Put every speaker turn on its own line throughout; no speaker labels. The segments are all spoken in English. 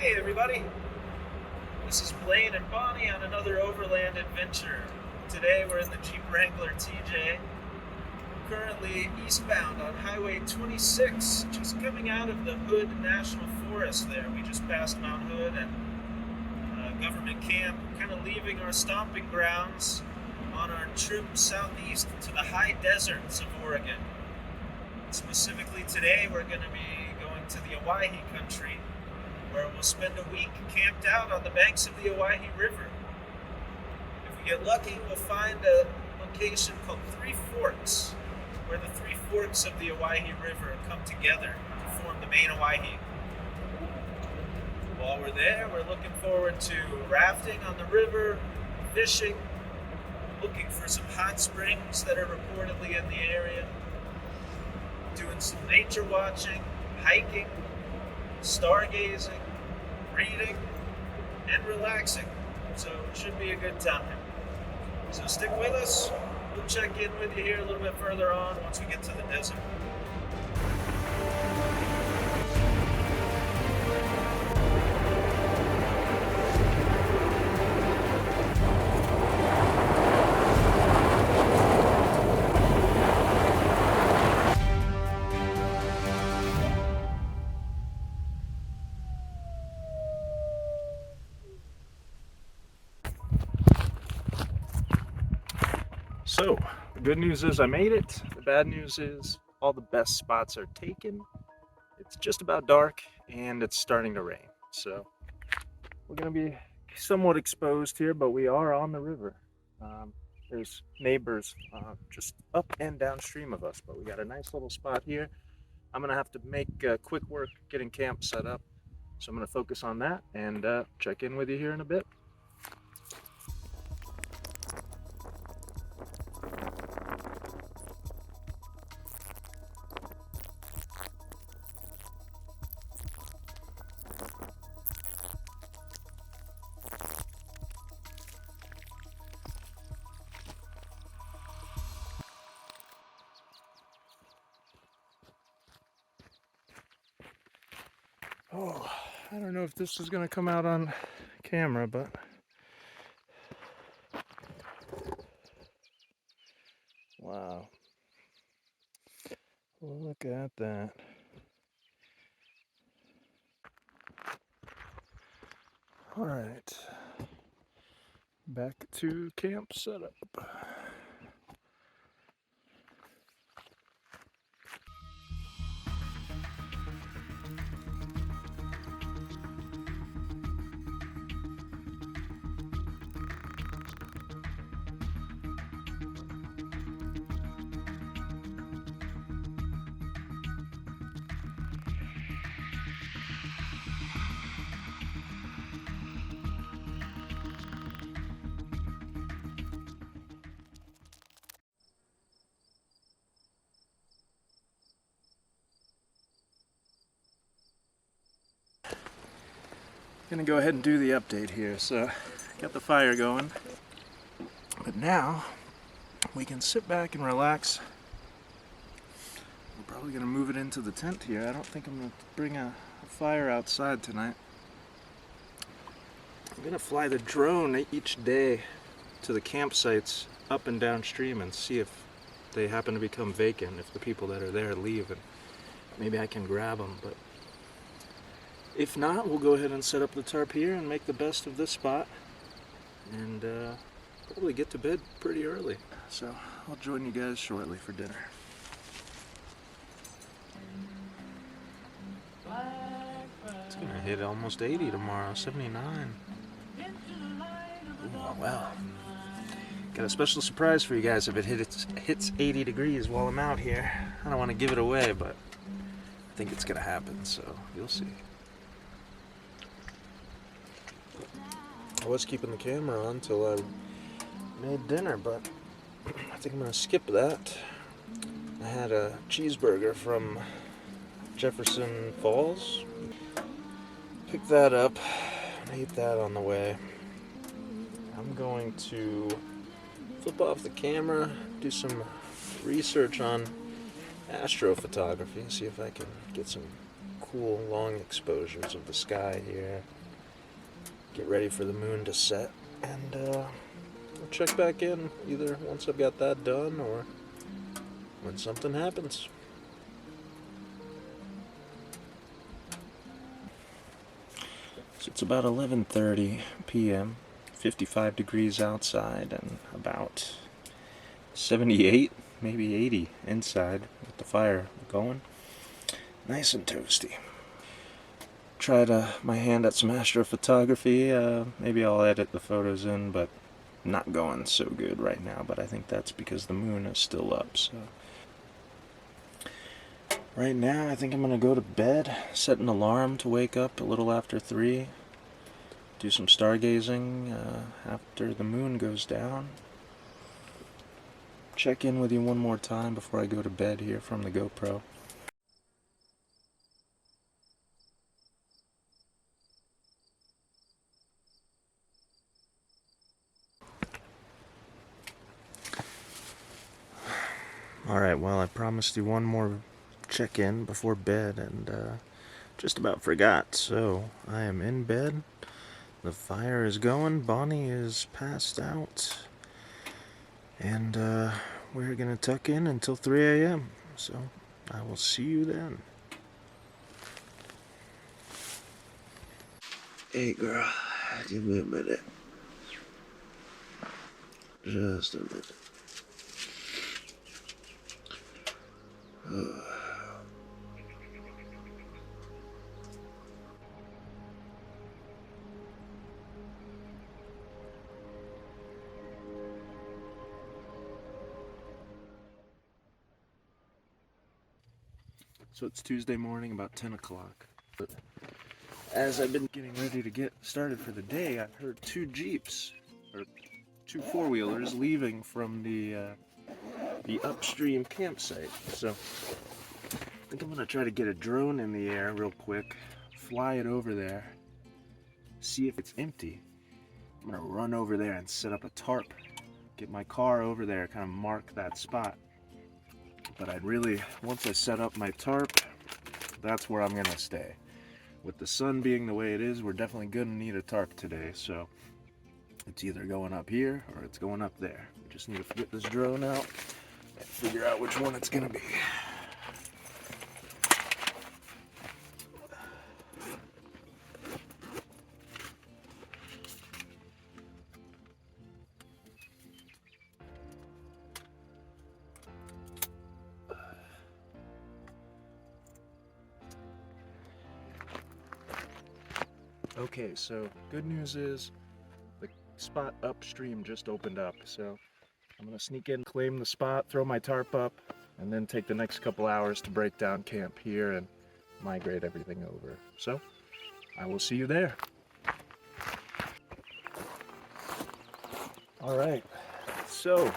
Hey everybody, this is Blaine and Bonnie on another Overland adventure. Today we're in the Jeep Wrangler TJ, currently eastbound on Highway 26, just coming out of the Hood National Forest there. We just passed Mount Hood and government camp, kind of leaving our stomping grounds on our trip southeast to the high deserts of Oregon. Specifically today we're going to be going to the Owyhee country, where we'll spend a week camped out on the banks of the Owyhee River. If we get lucky, we'll find a location called Three Forks, where the three forks of the Owyhee River come together to form the main Owyhee. While we're there, we're looking forward to rafting on the river, fishing, looking for some hot springs that are reportedly in the area, doing some nature watching, hiking, stargazing, reading, and relaxing. So it should be a good time. So stick with us. We'll check in with you here a little bit further on once we get to the desert. So, the good news is I made it. The bad news is all the best spots are taken. It's just about dark and it's starting to rain. So, we're going to be somewhat exposed here, but we are on the river. There's neighbors just up and downstream of us, but we got a nice little spot here. I'm going to have to make quick work getting camp set up. So, I'm going to focus on that and check in with you here in a bit. Oh, I don't know if this is going to come out on camera, but wow. Look at that. All right. Back to camp setup. Gonna go ahead and do the update here. So, got the fire going, but now we can sit back and relax. We're probably gonna move it into the tent here. I don't think I'm gonna bring a fire outside tonight. I'm gonna fly the drone each day to the campsites up and downstream and see if they happen to become vacant, if the people that are there leave, and maybe I can grab them. But if not, we'll go ahead and set up the tarp here and make the best of this spot and probably get to bed pretty early. So I'll join you guys shortly for dinner. It's gonna hit almost 80 tomorrow, 79. Ooh, well, got a special surprise for you guys if it hits 80 degrees while I'm out here. I don't want to give it away, but I think it's gonna happen, so you'll see. I was keeping the camera on until I made dinner, but I think I'm going to skip that. I had a cheeseburger from Jefferson Falls. Picked that up and ate that on the way. I'm going to flip off the camera, do some research on astrophotography, see if I can get some cool long exposures of the sky here. Get ready for the moon to set, and I'll check back in either once I've got that done or when something happens. So it's about 11:30 p.m., 55 degrees outside, and about 78, maybe 80 inside with the fire going. Nice and toasty. Tried my hand at some astrophotography. Maybe I'll edit the photos in, but not going so good right now. But I think that's because the moon is still up. So right now I think I'm gonna go to bed, set an alarm to wake up a little after 3, do some stargazing after the moon goes down. Check in with you one more time before I go to bed here from the GoPro. Alright, well, I promised you one more check-in before bed and just about forgot. So I am in bed, the fire is going, Bonnie is passed out, and we're gonna tuck in until 3 a.m. So I will see you then. Hey girl, give me a minute. Just a minute. So it's Tuesday morning, about 10 o'clock. But as I've been getting ready to get started for the day, I've heard 2 Jeeps, or 2 four-wheelers, leaving from the upstream campsite. So I think I'm gonna try to get a drone in the air real quick, fly it over there, see if it's empty. I'm gonna run over there and set up a tarp, get my car over there, kind of mark that spot. But I'd really, once I set up my tarp, that's where I'm gonna stay. With the sun being the way it is, we're definitely gonna need a tarp today, so it's either going up here or it's going up there. We just need to get this drone out and figure out which one it's gonna be. Okay, so good news is the spot upstream just opened up, so I'm gonna sneak in, claim the spot, throw my tarp up, and then take the next couple hours to break down camp here and migrate everything over. So I will see you there. All right, so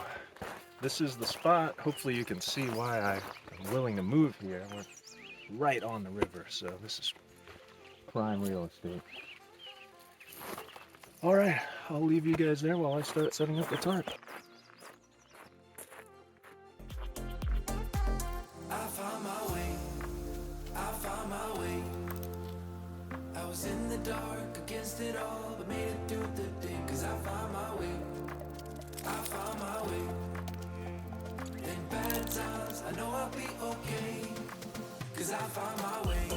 this is the spot. Hopefully you can see why I'm willing to move here. We're right on the river, so this is prime real estate. All right, I'll leave you guys there while I start setting up the tarp. I found my way. I was in the dark against it all, but made it through the day, 'cause I found my way. In bad times, I know I'll be okay, 'cause I found my way.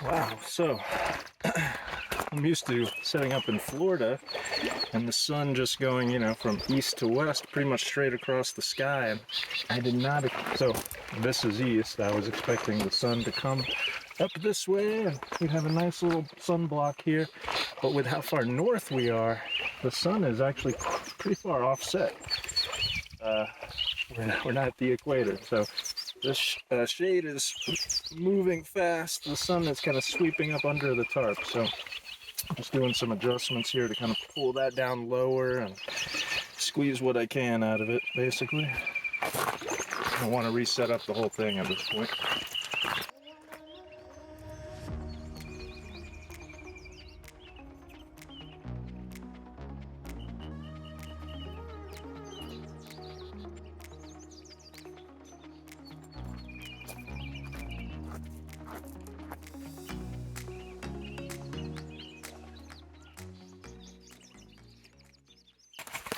Wow, so I'm used to setting up in Florida
and the sun just going, you know, from east to west, pretty much straight across the sky. And I did not, so this is east. I was expecting the sun to come up this way, and we'd have a nice little sunblock here. But with how far north we are, the sun is actually pretty far offset. We're not at the equator, so this shade is moving fast. The sun is kind of sweeping up under the tarp, so just doing some adjustments here to kind of pull that down lower and squeeze what I can out of it, basically. I want to reset up the whole thing at this point.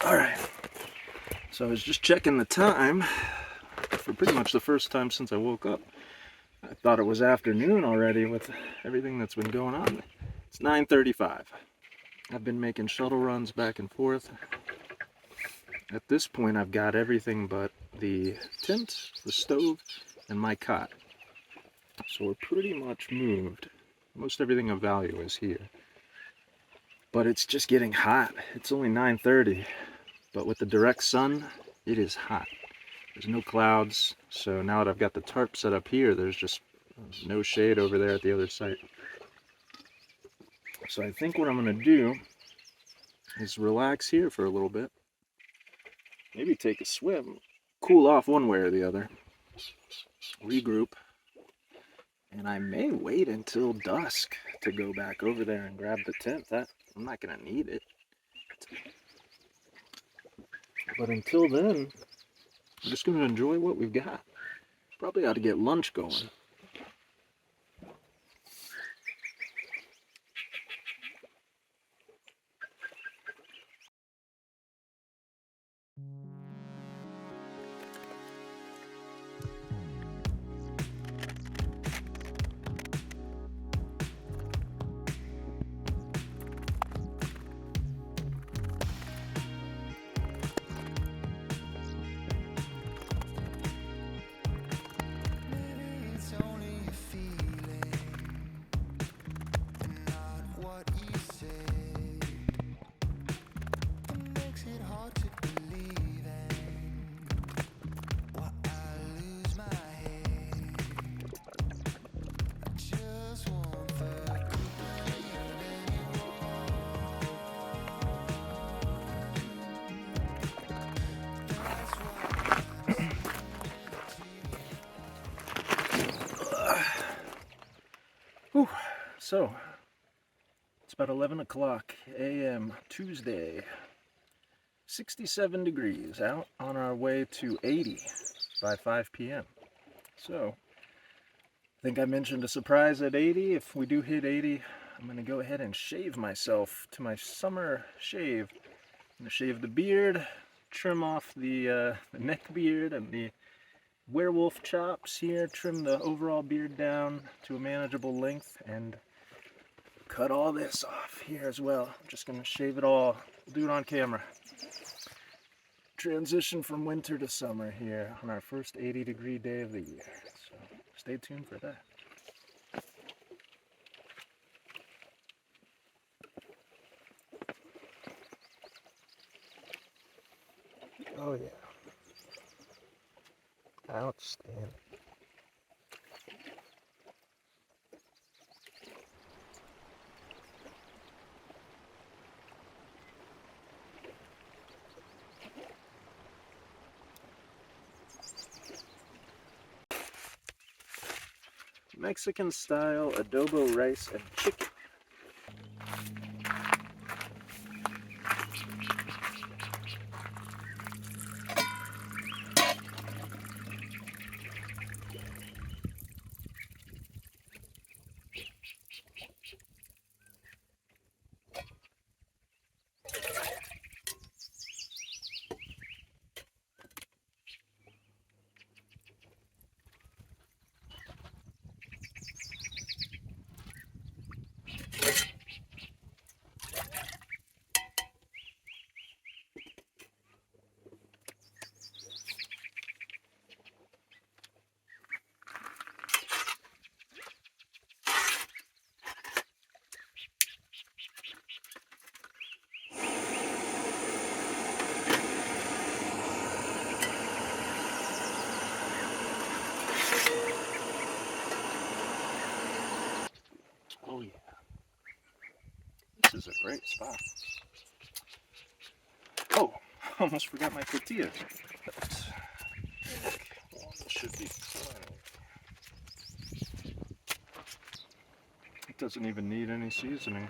Alright, so I was just checking the time for pretty much the first time since I woke up. I thought it was afternoon already with everything that's been going on. It's 9:35. I've been making shuttle runs back and forth. At this point, I've got everything but the tent, the stove, and my cot. So we're pretty much moved. Most everything of value is here. But it's just getting hot. It's only 9:30. But with the direct sun, it is hot. There's no clouds, so now that I've got the tarp set up here, there's just no shade over there at the other site. So I think what I'm going to do is relax here for a little bit. Maybe take a swim, cool off one way or the other, regroup, and I may wait until dusk to go back over there and grab the tent. I'm not going to need it. But until then, I'm just going to enjoy what we've got. Probably ought to get lunch going. Whew. So, it's about 11 o'clock a.m. Tuesday. 67 degrees, out on our way to 80 by 5 p.m. So, I think I mentioned a surprise at 80. If we do hit 80, I'm going to go ahead and shave myself to my summer shave. I'm going to shave the beard, trim off the neck beard and the werewolf chops here, trim the overall beard down to a manageable length, and cut all this off here as well. I'm just going to shave it all. We'll do it on camera. Transition from winter to summer here on our first 80-degree day of the year. So stay tuned for that. Oh yeah. Outstanding. Mexican style adobo rice and chicken. Great spot. Oh, almost forgot my tortillas. But, one should be fine. It doesn't even need any seasoning.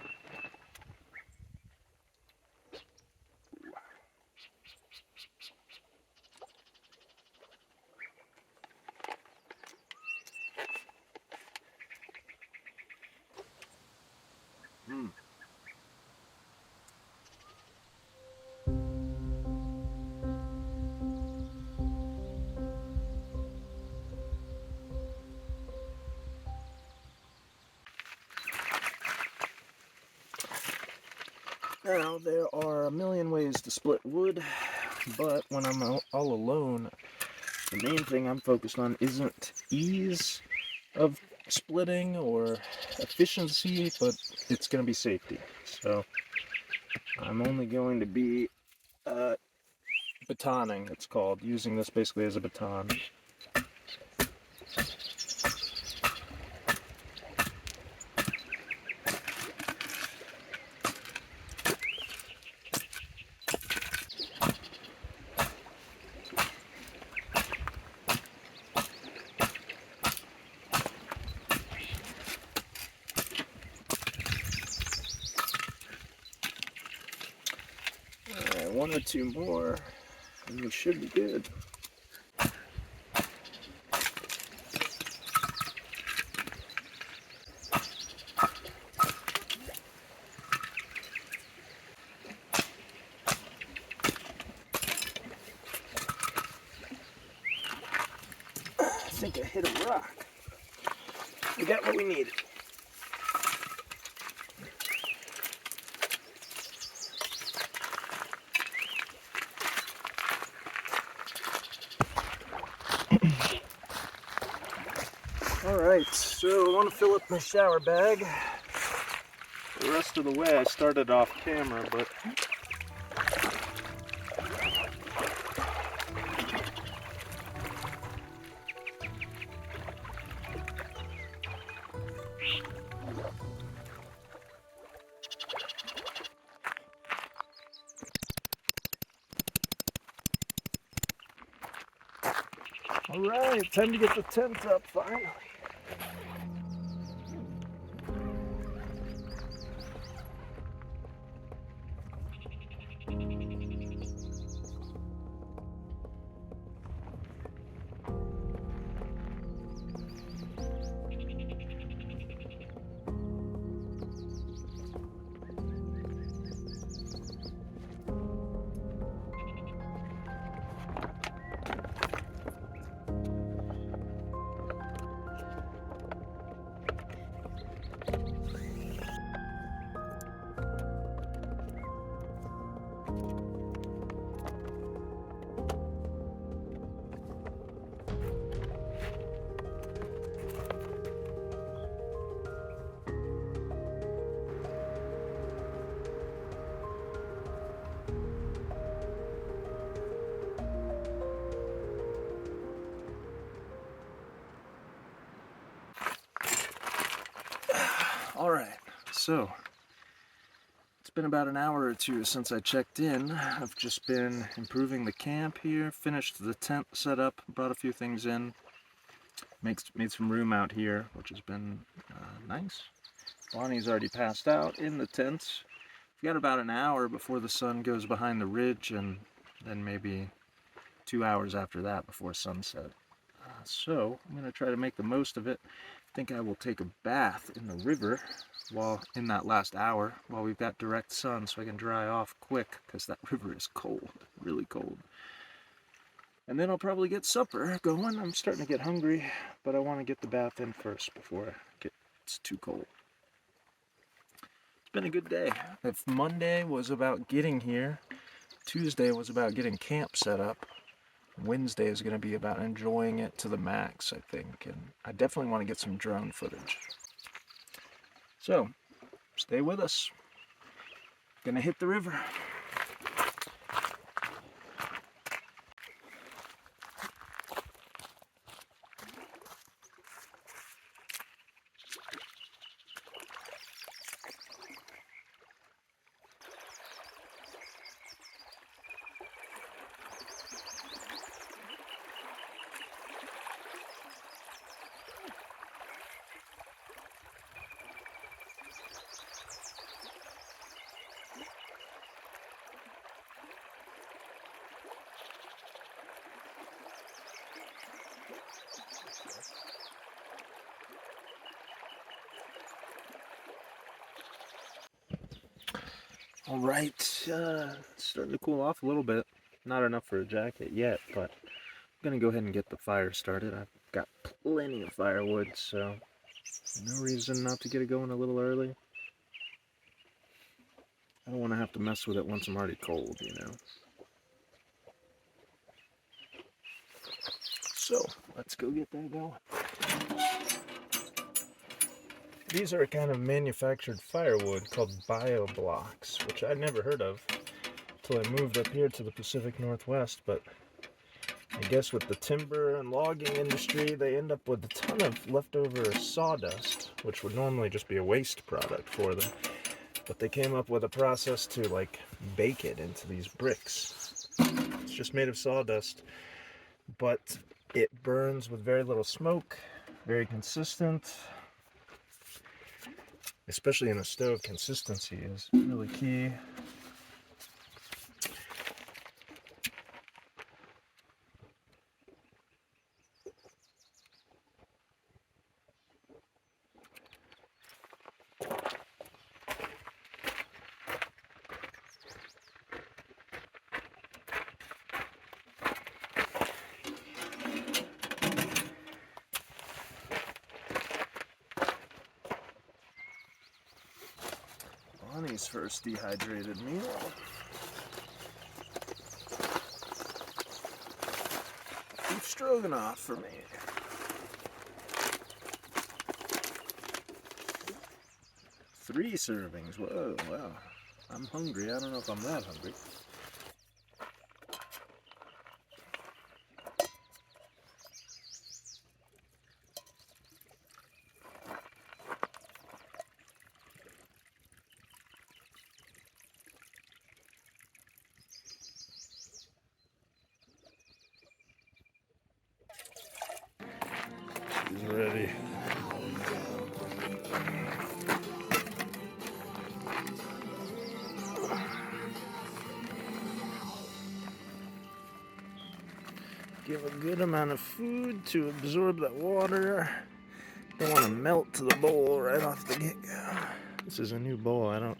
Mm. Now, there are a million ways to split wood, but when I'm all alone, the main thing I'm focused on isn't ease of splitting or efficiency, but it's going to be safety. So I'm only going to be batoning, it's called, using this basically as a baton. Alright, one or two more, and we should be good. I think I hit a rock. We got what we needed. Alright, so I want to fill up my shower bag. The rest of the way I started off camera, but alright, time to get the tent up finally. Alright, so it's been about an hour or two since I checked in. I've just been improving the camp here, finished the tent setup, brought a few things in, made some room out here, which has been nice. Bonnie's already passed out in the tents. We've got about an hour before the sun goes behind the ridge, and then maybe 2 hours after that before sunset. So I'm going to try to make the most of it. I think I will take a bath in the river while in that last hour while we've got direct sun, so I can dry off quick, because that river is cold, really cold. And then I'll probably get supper going. I'm starting to get hungry, but I want to get the bath in first before it's too cold. It's been a good day. If Monday was about getting here, Tuesday was about getting camp set up, Wednesday is going to be about enjoying it to the max, I think, and I definitely want to get some drone footage. So, stay with us. Gonna hit the river. All right, starting to cool off a little bit. Not enough for a jacket yet, but I'm gonna go ahead and get the fire started. I've got plenty of firewood, so no reason not to get it going a little early. I don't want to have to mess with it once I'm already cold, you know. So, let's go get that going. These are a kind of manufactured firewood called bio blocks, which I'd never heard of until I moved up here to the Pacific Northwest, but I guess with the timber and logging industry, they end up with a ton of leftover sawdust, which would normally just be a waste product for them. But they came up with a process to like bake it into these bricks. It's just made of sawdust, but it burns with very little smoke, very consistent. Especially in a stove, consistency is really key. Bonnie's first dehydrated meal. Beef stroganoff for me. 3 servings. Whoa, wow. I'm hungry. I don't know if I'm that hungry. She's ready. Give a good amount of food to absorb that water. Don't want to melt to the bowl right off the get-go. This is a new bowl. I don't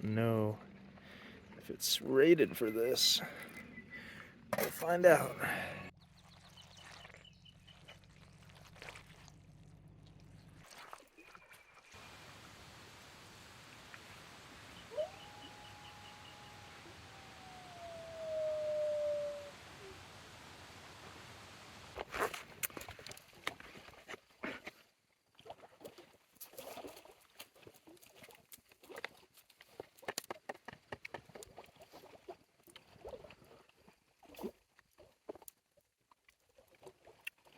know if it's rated for this. We'll find out.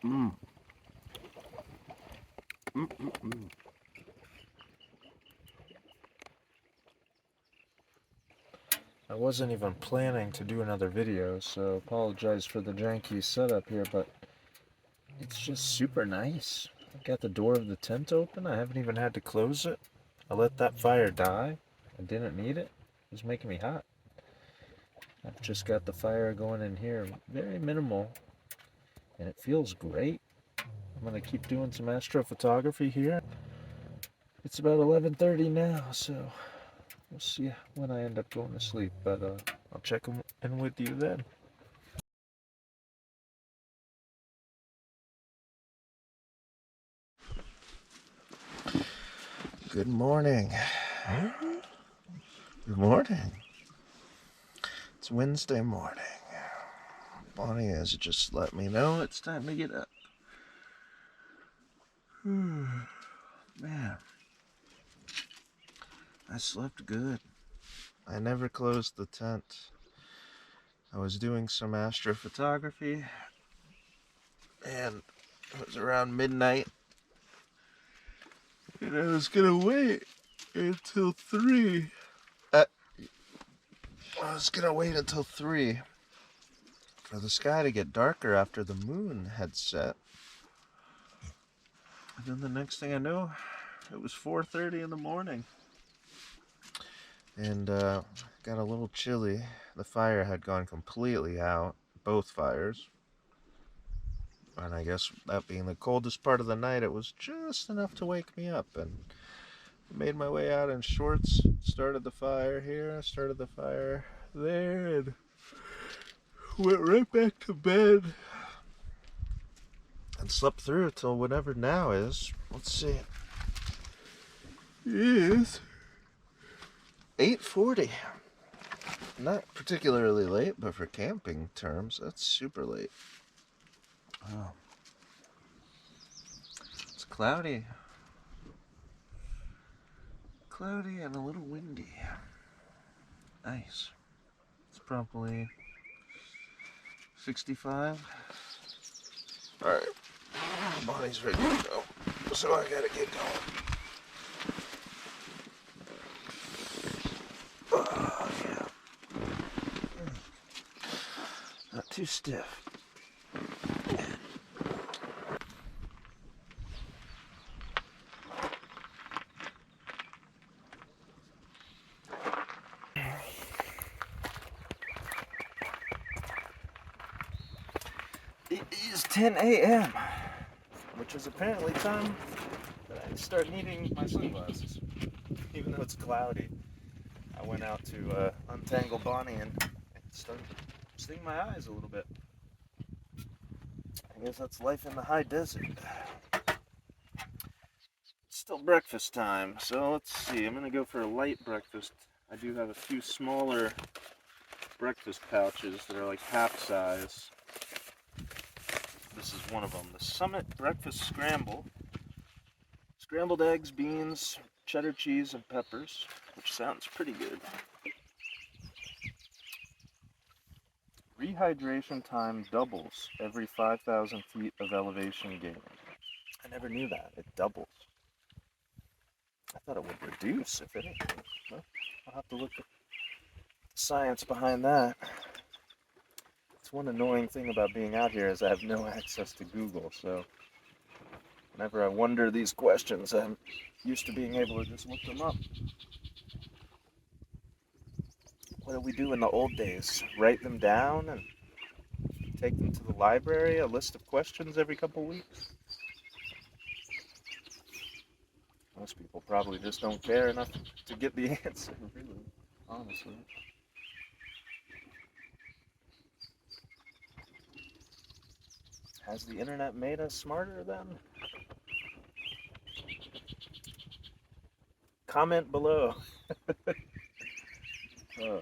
Mm. Mm-mm-mm. I wasn't even planning to do another video, so apologize for the janky setup here, but it's just super nice. I got the door of the tent open. I haven't even had to close it. I let that fire die. I didn't need it. It was making me hot. I've just got the fire going in here, very minimal, and it feels great. I'm gonna keep doing some astrophotography here. It's about 11:30 now, so we'll see when I end up going to sleep, but I'll check in with you then. Good morning. Good morning. It's Wednesday morning. Bonnie has just let me know it's time to get up. Man, I slept good. I never closed the tent. I was doing some astrophotography, and it was around midnight, and I was gonna wait until 3. I was gonna wait until 3 for the sky to get darker after the moon had set. And then the next thing I know, it was 4:30 in the morning. And got a little chilly. The fire had gone completely out, both fires. And I guess that being the coldest part of the night, it was just enough to wake me up. And
Made my way out in shorts, started the fire here, started the fire there, and went right back to bed and slept through till whatever now is. Let's see. It is 8:40. Not particularly late, but for camping terms, that's super late. Oh. It's cloudy. Cloudy and a little windy. Nice. It's probably 65. Alright. Bonnie's ready to go. So I gotta get going. Oh, yeah. Not too stiff. It is 10 a.m., which is apparently time that I start needing my sunglasses. Even though it's cloudy, I went out to untangle Bonnie and start sting my eyes a little bit. I guess that's life in the high desert. It's still breakfast time, so let's see. I'm gonna go for a light breakfast. I do have a few smaller breakfast pouches that are like half size. This is one of them, the Summit Breakfast Scramble. Scrambled eggs, beans, cheddar cheese, and peppers, which sounds pretty good. Rehydration time doubles every 5,000 feet of elevation gain. I never knew that. It doubles. I thought it would reduce, if anything. Well, I'll have to look at the science behind that. It's one annoying thing about being out here is I have no access to Google, so whenever I wonder these questions, I'm used to being able to just look them up. What did we do in the old days? Write them down and take them to the library, a list of questions every couple weeks? Most people probably just don't care enough to get the answer, really, honestly. Has the internet made us smarter then? Comment below. Oh.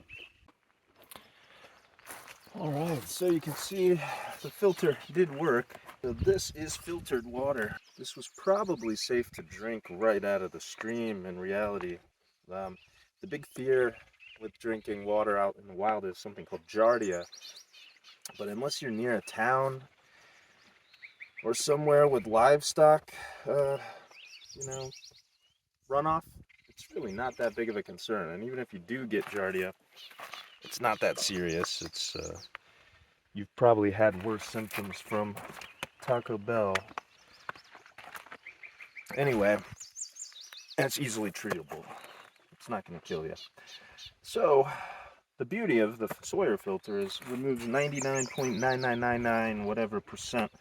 Alright, so you can see the filter did work. So this is filtered water. This was probably safe to drink right out of the stream in reality. The big fear with drinking water out in the wild is something called giardia. But unless you're near a town or somewhere with livestock, runoff, it's really not that big of a concern. And even if you do get giardia, it's not that serious. It's you've probably had worse symptoms from Taco Bell. Anyway, and it's easily treatable. It's not going to kill you. So, the beauty of the Sawyer filter is it removes 99.9999 whatever percent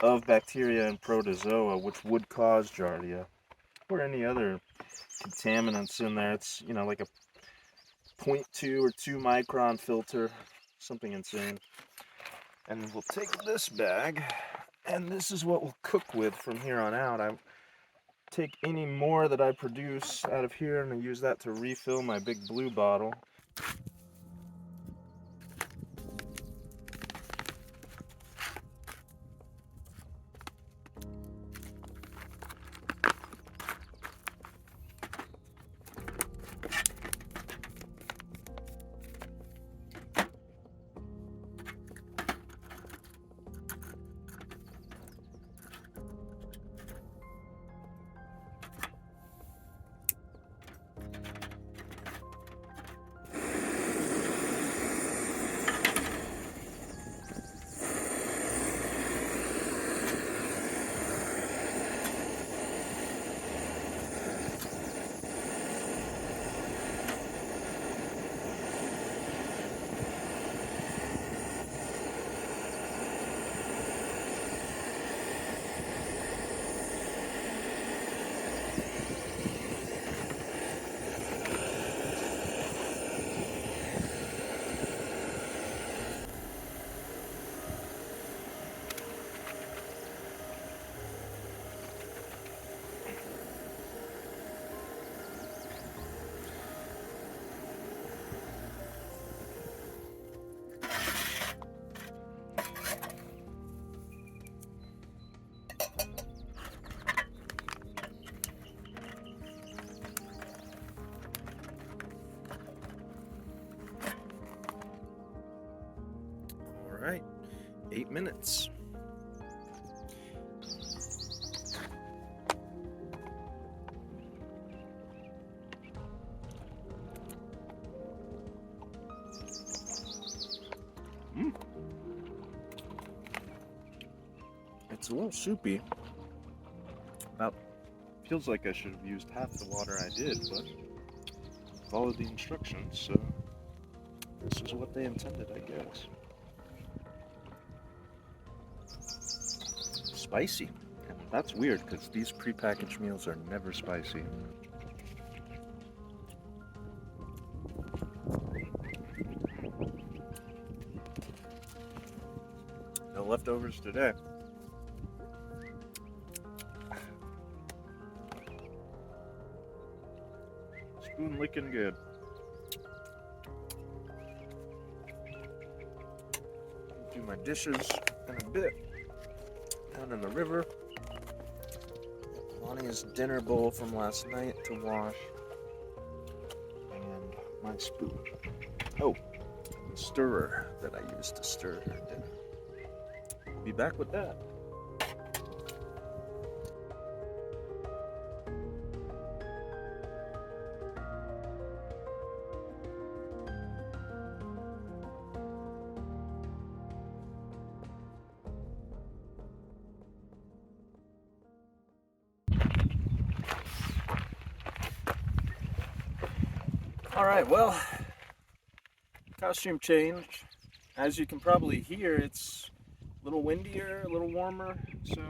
of bacteria and protozoa, which would cause giardia, or any other contaminants in there. It's, like a 0.2 or 2 micron filter, something insane. And we'll take this bag, and this is what we'll cook with from here on out. I take any more that I produce out of here, and I use that to refill my big blue bottle.
All right, 8 minutes. It's a little soupy. About feels like I should have used half the water I did, but followed the instructions, so this is what they intended, I guess. Spicy. And that's weird because these prepackaged meals are never spicy. No leftovers today. Spoon licking good. Do my dishes in a bit. Down in the river. Lonnie's dinner bowl from last night to wash. And my spoon. Oh, the stirrer that I used to stir her dinner. I'll be back with that. Alright, well, costume change. As you can probably hear, it's a little windier, a little warmer, so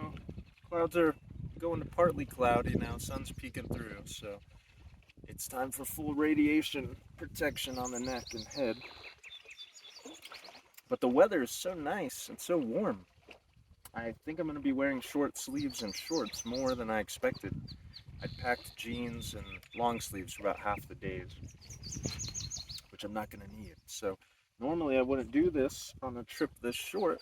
clouds are going to partly cloudy now, sun's peeking through, so it's time for full radiation protection on the neck and head. But the weather is so nice and so warm. I think I'm going to be wearing short sleeves and shorts more than I expected. I packed jeans and long sleeves for about half the days, which I'm not going to need. So normally I wouldn't do this on a trip this short,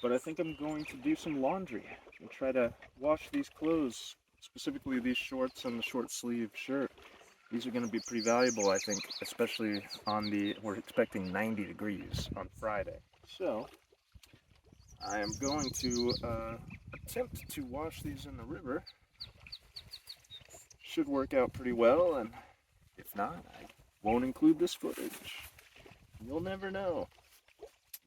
but I think I'm going to do some laundry and try to wash these clothes, specifically these shorts and the short sleeve shirt. These are going to be pretty valuable, I think, especially on we're expecting 90 degrees on Friday. So I am going to attempt to wash these in the river. Should work out pretty well, and if not, I won't include this footage. You'll never know.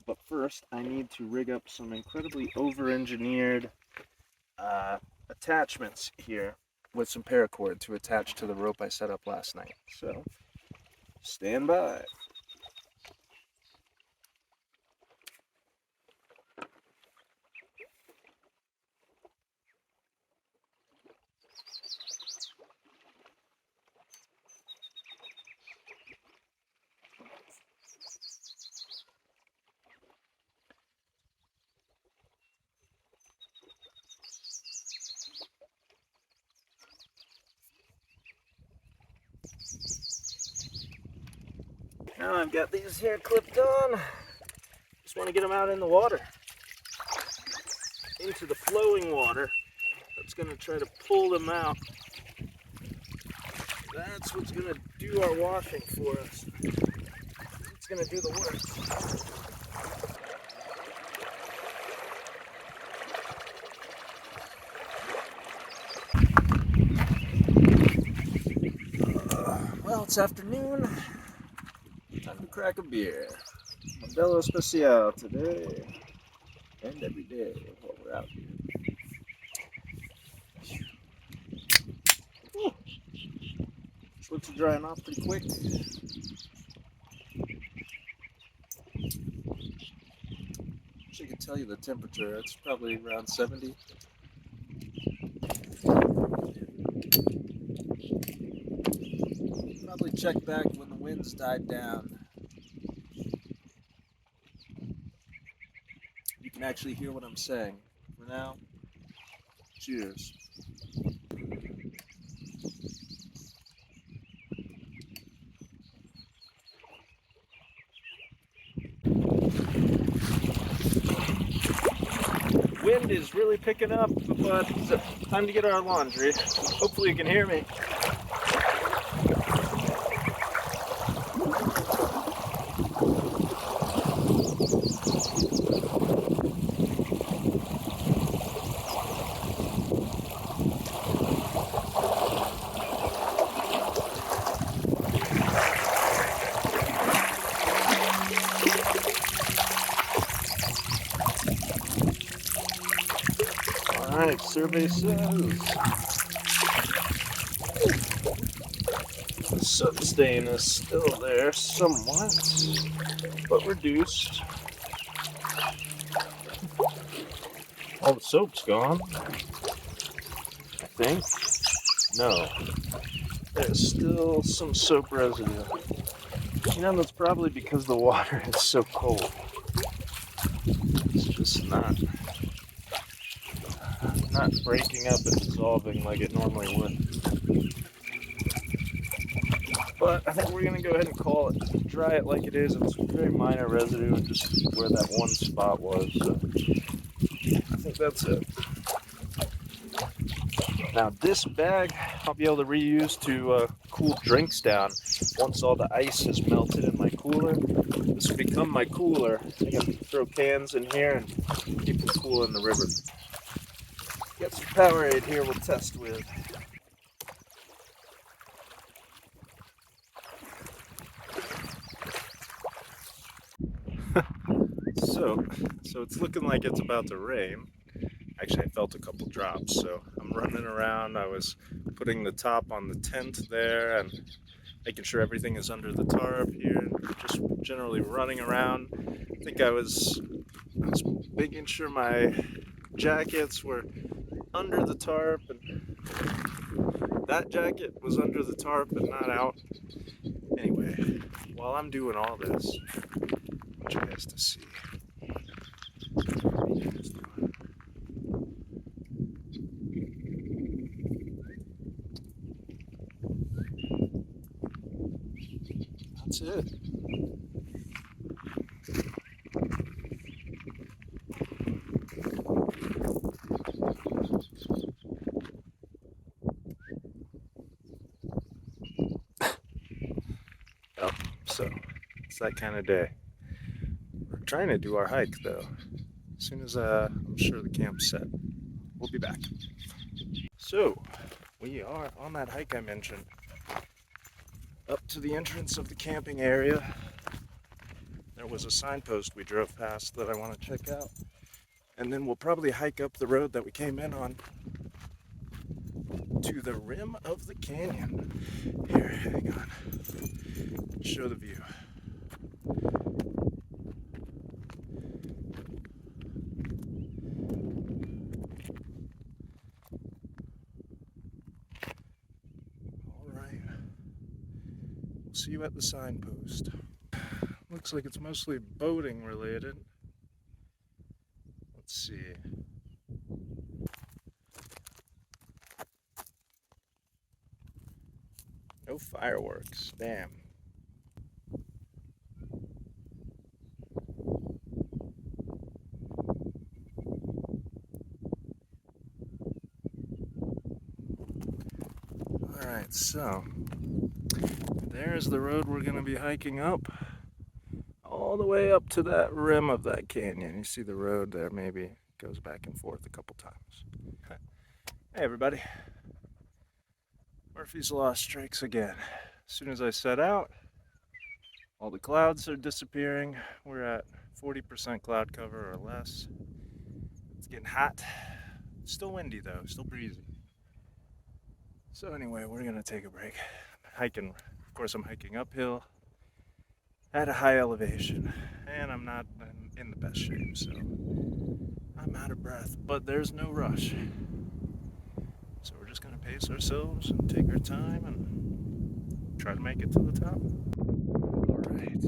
But first, I need to rig up some incredibly over-engineered attachments here with some paracord to attach to the rope I set up last night. So, stand by. Now I've got these here clipped on. Just want to get them out in the water. Into the flowing water. That's going to try to pull them out. That's what's going to do our washing for us. It's going to do the work. Well, it's afternoon. Time to crack a beer. Modelo Especial today and every day while we're out here. Shorts are drying off pretty quick. Wish I could tell you the temperature. It's probably around 70. Probably check back when the winds died down. You can actually hear what I'm saying. For now, cheers. wind is really picking up, but it's time to get our laundry. Hopefully you can hear me. Alright, survey says the soot stain is still there somewhat, but reduced. All the soap's gone, I think. No, there's still some soap residue. You know, that's probably because the water is so cold. It's just not breaking up and dissolving like it normally would. But I think we're gonna go ahead and call it, dry it like it is. It's very minor residue and just where that one spot was. So I think that's it. Now this bag I'll be able to reuse to cool drinks down once all the ice is melted in my cooler. This will become my cooler. I can throw cans in here and keep them cool in the river. Got some Powerade here we'll test with. So it's looking like it's about to rain. Actually, I felt a couple drops, so I'm running around. I was putting the top on the tent there and making sure everything is under the tarp here, just generally running around. I think I was making sure my jackets were under the tarp, and that jacket was under the tarp and not out. Anyway, while I'm doing all this, I want you guys to see. That's it. Oh, so it's that kind of day. We're trying to do our hike though. As soon as I'm sure the camp's set, we'll be back. So we are on that hike I mentioned, up to the entrance of the camping area. There was a signpost we drove past that I want to check out, and then we'll probably hike up the road that we came in on to the rim of the canyon. Here, hang on. Show the view. All right. We'll see you at the signpost. Looks like it's mostly boating related. Let's see. No fireworks. Damn. Alright, so there's the road we're going to be hiking up. All the way up to that rim of that canyon. You see the road there, maybe goes back and forth a couple times. Hey everybody. Murphy's Law strikes again. As soon as I set out, all the clouds are disappearing. We're at 40% cloud cover or less. It's getting hot. Still windy though, still breezy. So anyway, we're gonna take a break. Hiking, of course I'm hiking uphill at a high elevation, and I'm not in the best shape, so I'm out of breath, but there's no rush. So we're just gonna pace ourselves and take our time and try to make it to the top. All right.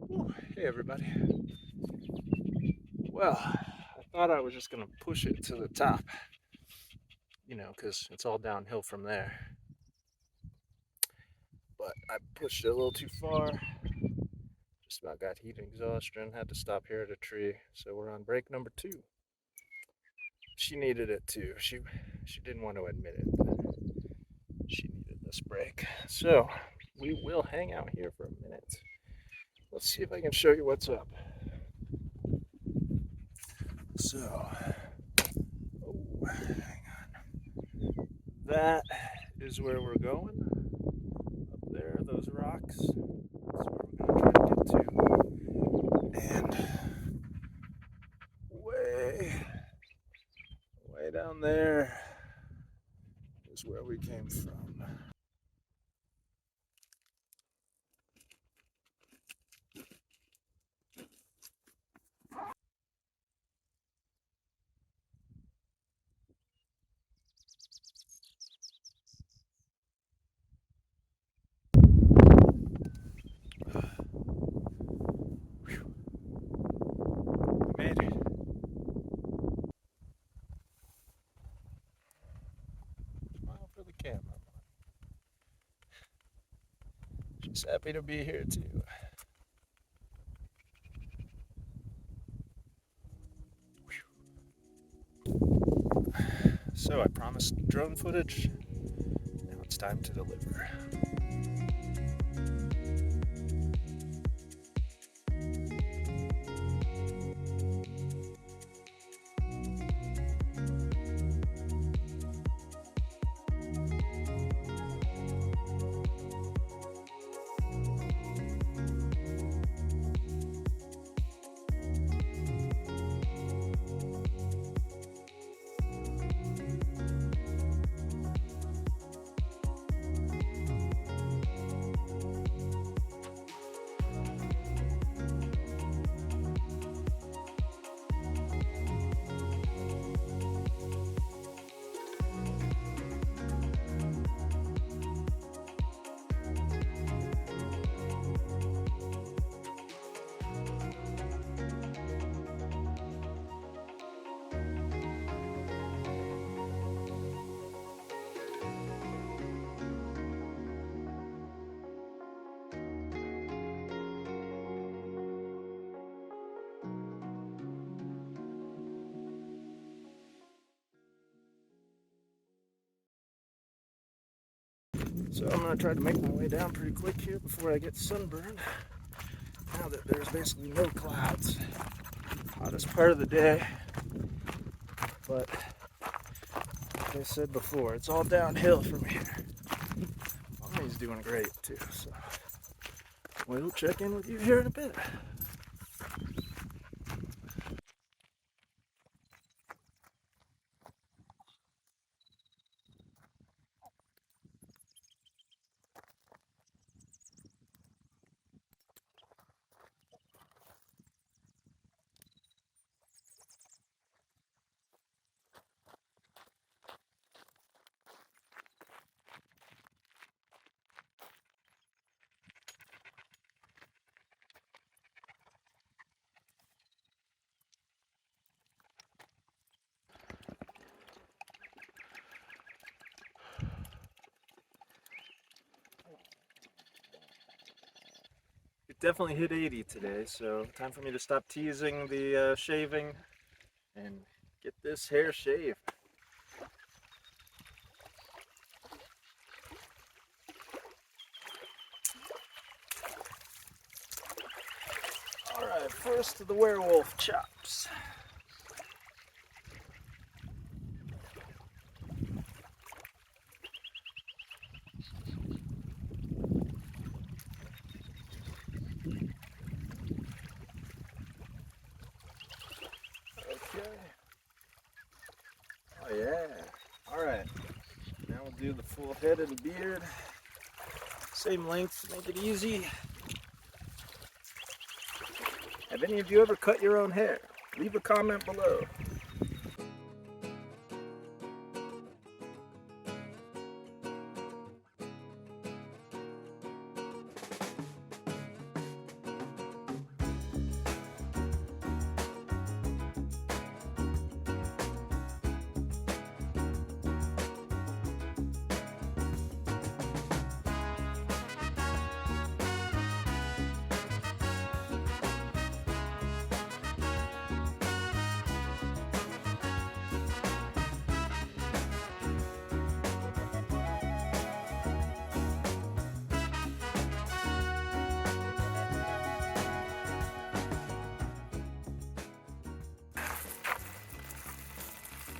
Whew. Hey everybody. Well, I thought I was just gonna push it to the top, you know, because it's all downhill from there. But I pushed it a little too far. Just about got heat exhaustion. Had to stop here at a tree. So we're on break number 2. she needed it too. She didn't want to admit it, but she needed this break. So we will hang out here for a minute. Let's see if I can show you what's up. So, oh, hang on. That is where we're going. Up there, those rocks. That's where we're going to try to get to. And way down there is where we came from. We made it. Smile for the camera. She's happy to be here too. So I promised drone footage. Now it's time to deliver. So I'm going to try to make my way down pretty quick here before I get sunburned. Now that there's basically no clouds. Hottest part of the day. But like I said before, it's all downhill from here. Mommy's doing great too, so we'll check in with you here in a bit. It definitely hit 80 today, so time for me to stop teasing the shaving and get this hair shaved. Alright, first the werewolf chops. Okay. Oh yeah. Alright. Now we'll do the full head and beard. Same length to make it easy. Have any of you ever cut your own hair? Leave a comment below.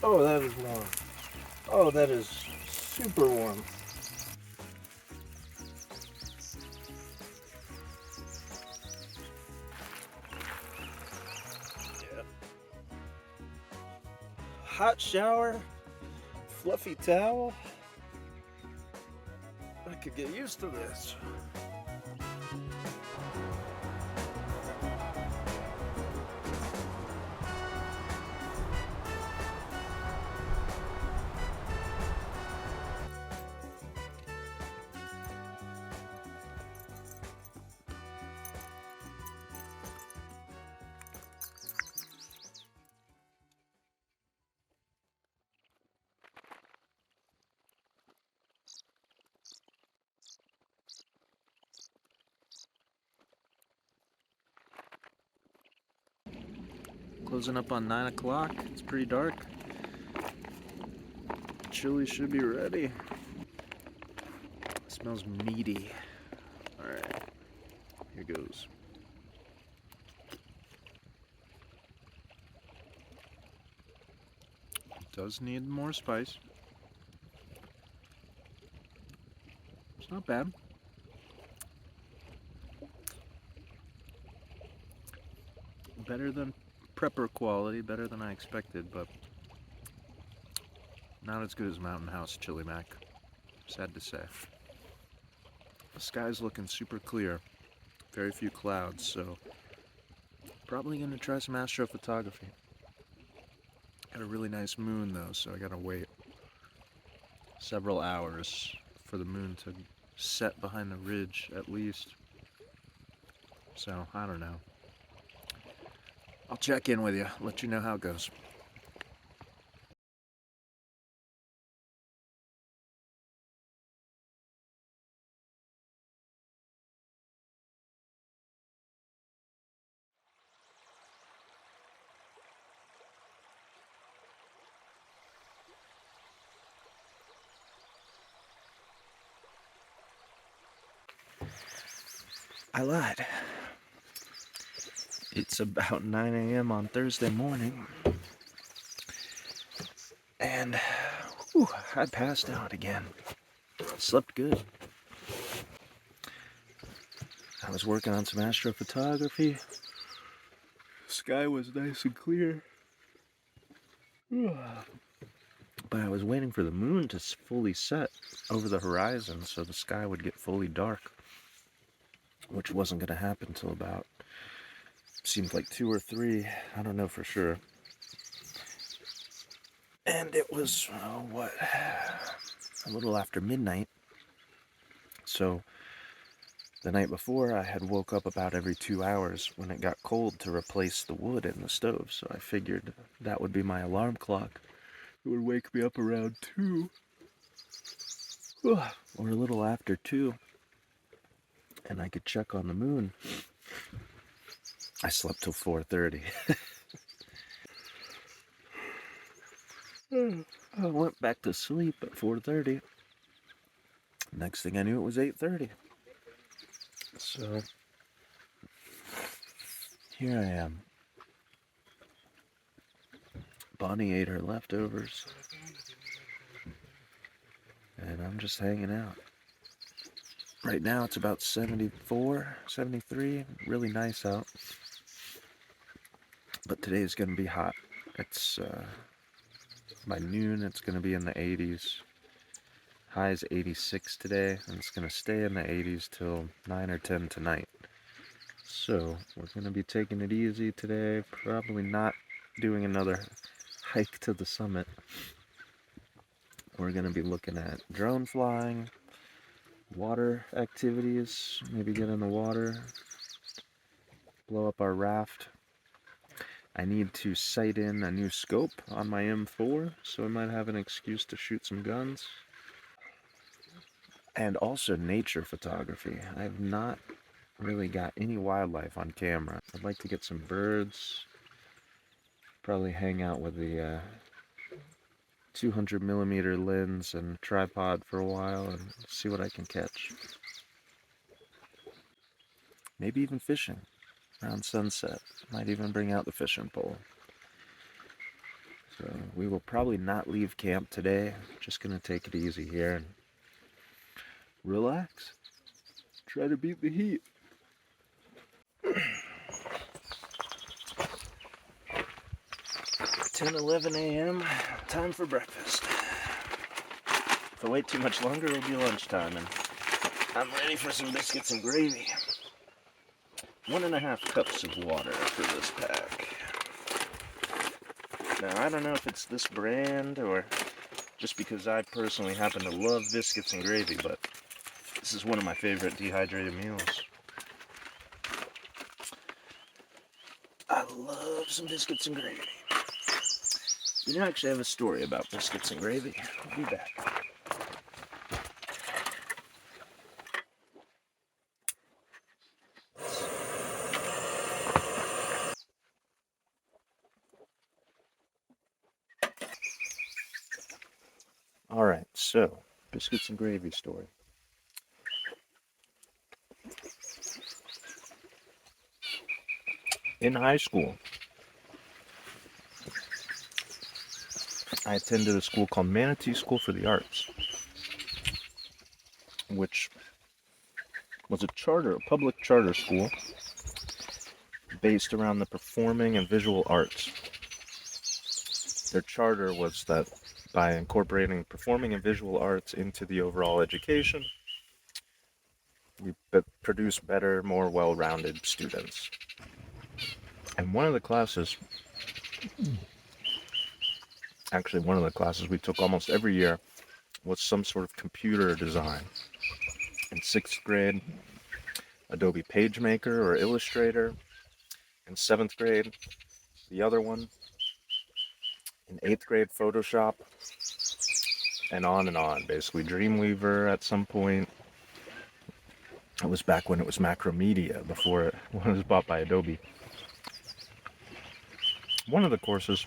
Oh, that is warm. Oh, that is super warm. Yeah. Hot shower, fluffy towel. I could get used to this. Closing up on 9 o'clock. It's pretty dark. Chili should be ready. Smells meaty. Alright, here goes. Does need more spice. It's not bad. Better than prepper quality, better than I expected, but not as good as Mountain House Chili Mac. Sad to say. The sky's looking super clear. Very few clouds, so probably gonna try some astrophotography. Got a really nice moon though, so I gotta wait several hours for the moon to set behind the ridge at least. So, I don't know. I'll check in with you, let you know how it goes. I lied. It's about 9 a.m. on Thursday morning. And whew, I passed out again. Slept good. I was working on some astrophotography. Sky was nice and clear. But I was waiting for the moon to fully set over the horizon so the sky would get fully dark, which wasn't going to happen till about, seemed like 2 or 3, I don't know for sure. And it was, a little after midnight. So the night before I had woke up about every 2 hours when it got cold to replace the wood in the stove. So I figured that would be my alarm clock. It would wake me up around 2. Or a little after 2. And I could check on the moon. I slept till 4:30. I went back to sleep at 4:30. Next thing I knew, it was 8:30. So here I am. Bonnie ate her leftovers. And I'm just hanging out. Right now it's about 74, 73. Really nice out. But today's going to be hot. It's by noon it's going to be in the 80s. High is 86 today, and it's going to stay in the 80s till 9 or 10 tonight. So we're going to be taking it easy today. Probably not doing another hike to the summit. We're going to be looking at drone flying, water activities, maybe get in the water, blow up our raft. I need to sight in a new scope on my M4, so I might have an excuse to shoot some guns. And also nature photography. I've not really got any wildlife on camera. I'd like to get some birds, probably hang out with the 200mm lens and tripod for a while and see what I can catch. Maybe even fishing around sunset. Might even bring out the fishing pole. So we will probably not leave camp today. Just gonna take it easy here and relax. Try to beat the heat. 10:11 a.m. Time for breakfast. If I wait too much longer, it'll be lunchtime, and I'm ready for some biscuits and gravy. 1.5 cups of water for this pack. Now, I don't know if it's this brand or just because I personally happen to love biscuits and gravy, but this is one of my favorite dehydrated meals. I love some biscuits and gravy. You know, I actually have a story about biscuits and gravy. I'll be back. Alright, so, biscuits and gravy story. In high school, I attended a school called Manatee School for the Arts, which was a public charter school based around the performing and visual arts. Their charter was that by incorporating performing and visual arts into the overall education, we produce better, more well-rounded students. And one of the classes we took almost every year was some sort of computer design. In 6th grade, Adobe PageMaker or Illustrator. In 7th grade, the other one. In 8th grade, Photoshop. And on, basically. Dreamweaver at some point. It was back when it was Macromedia, before it was bought by Adobe. One of the courses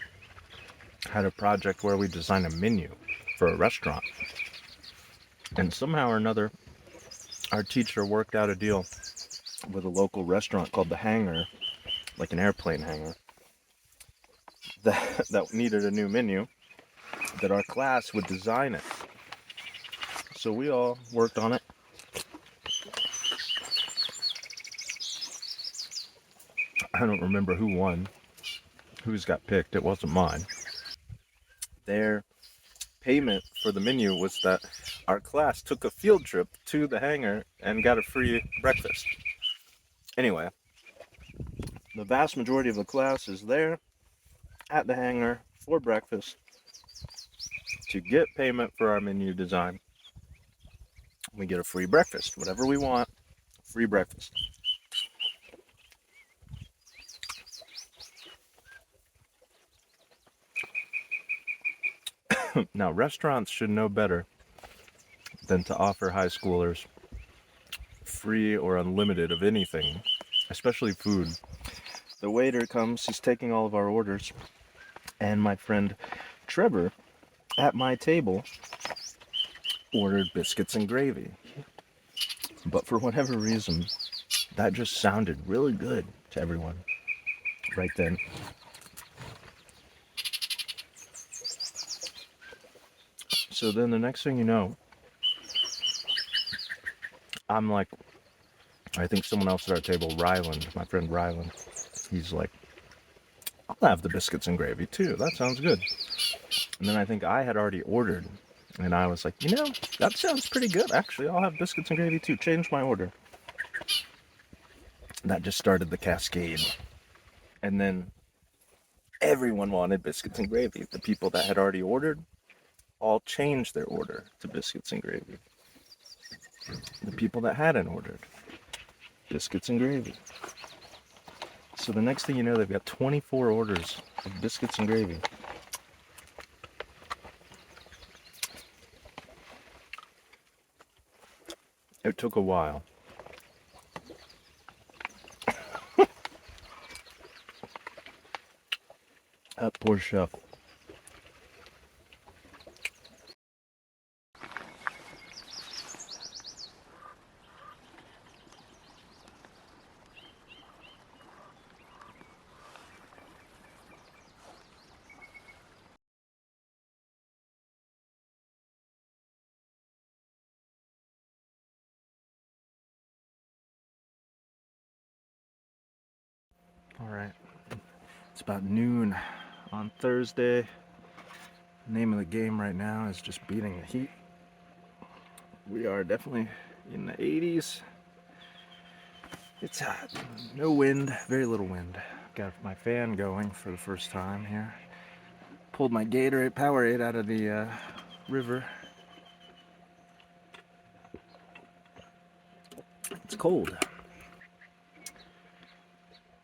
had a project where we designed a menu for a restaurant. And somehow or another, our teacher worked out a deal with a local restaurant called The Hangar, like an airplane hangar, that needed a new menu, that our class would design it. So we all worked on it. I don't remember who won, who's got picked. It wasn't mine. Their payment for the menu was that our class took a field trip to the hangar and got a free breakfast. Anyway, the vast majority of the class is there at the hangar for breakfast to get payment for our menu design. We get a free breakfast, whatever we want, free breakfast. Now, restaurants should know better than to offer high schoolers free or unlimited of anything, especially food. The waiter comes, he's taking all of our orders, and my friend Trevor at my table ordered biscuits and gravy. But for whatever reason, that just sounded really good to everyone right then. So then the next thing you know, I'm like, I think someone else at our table, Ryland, my friend Ryland, he's like, I'll have the biscuits and gravy too. That sounds good. And then I think I had already ordered, and I was like, that sounds pretty good. Actually, I'll have biscuits and gravy too. Change my order. That just started the cascade. And then everyone wanted biscuits and gravy. The people that had already ordered all changed their order to biscuits and gravy. The people that hadn't ordered, biscuits and gravy. So the next thing you know, they've got 24 orders of biscuits and gravy. It took a while. That poor chef. Alright, it's about noon on Thursday. The name of the game right now is just beating the heat. We are definitely in the 80s. It's hot. No wind, very little wind. Got my fan going for the first time here. Pulled my Gatorade, Powerade out of the river. It's cold.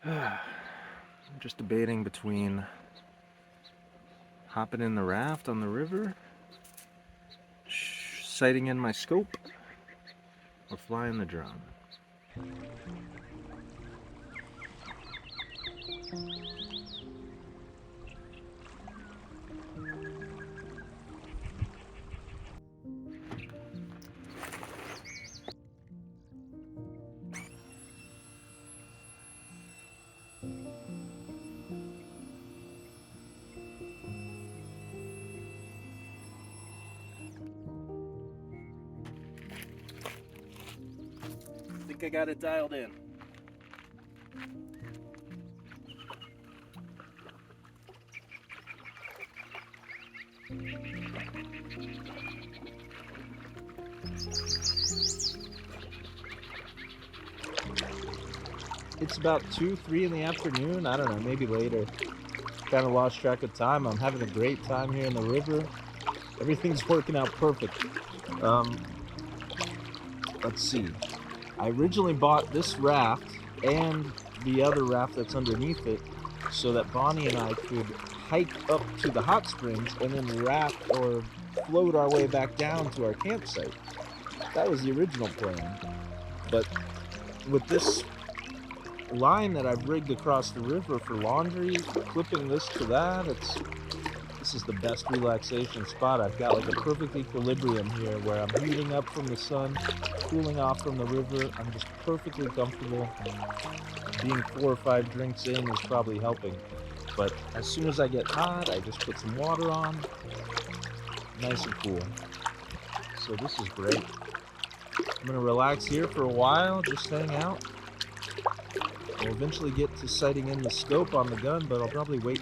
I'm just debating between hopping in the raft on the river, sighting in my scope, or flying the drone. I think I got it dialed in. It's about 2, 3 in the afternoon. I don't know, maybe later. Kind of lost track of time. I'm having a great time here in the river. Everything's working out perfect. Let's see. I originally bought this raft and the other raft that's underneath it so that Bonnie and I could hike up to the hot springs and then raft or float our way back down to our campsite. That was the original plan. But with this line that I've rigged across the river for laundry, clipping this to that, this is the best relaxation spot. I've got like a perfect equilibrium here where I'm heating up from the sun, cooling off from the river. I'm just perfectly comfortable. Being 4 or 5 drinks in is probably helping. But as soon as I get hot, I just put some water on. Nice and cool. So this is great. I'm gonna relax here for a while, just hang out. I'll eventually get to sighting in the scope on the gun, but I'll probably wait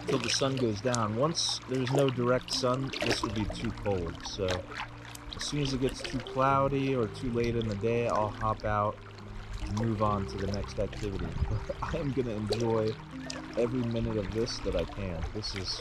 till the sun goes down. Once there's no direct sun, this would be too cold. So as soon as it gets too cloudy or too late in the day, I'll hop out and move on to the next activity. I am gonna enjoy every minute of this that I can. This is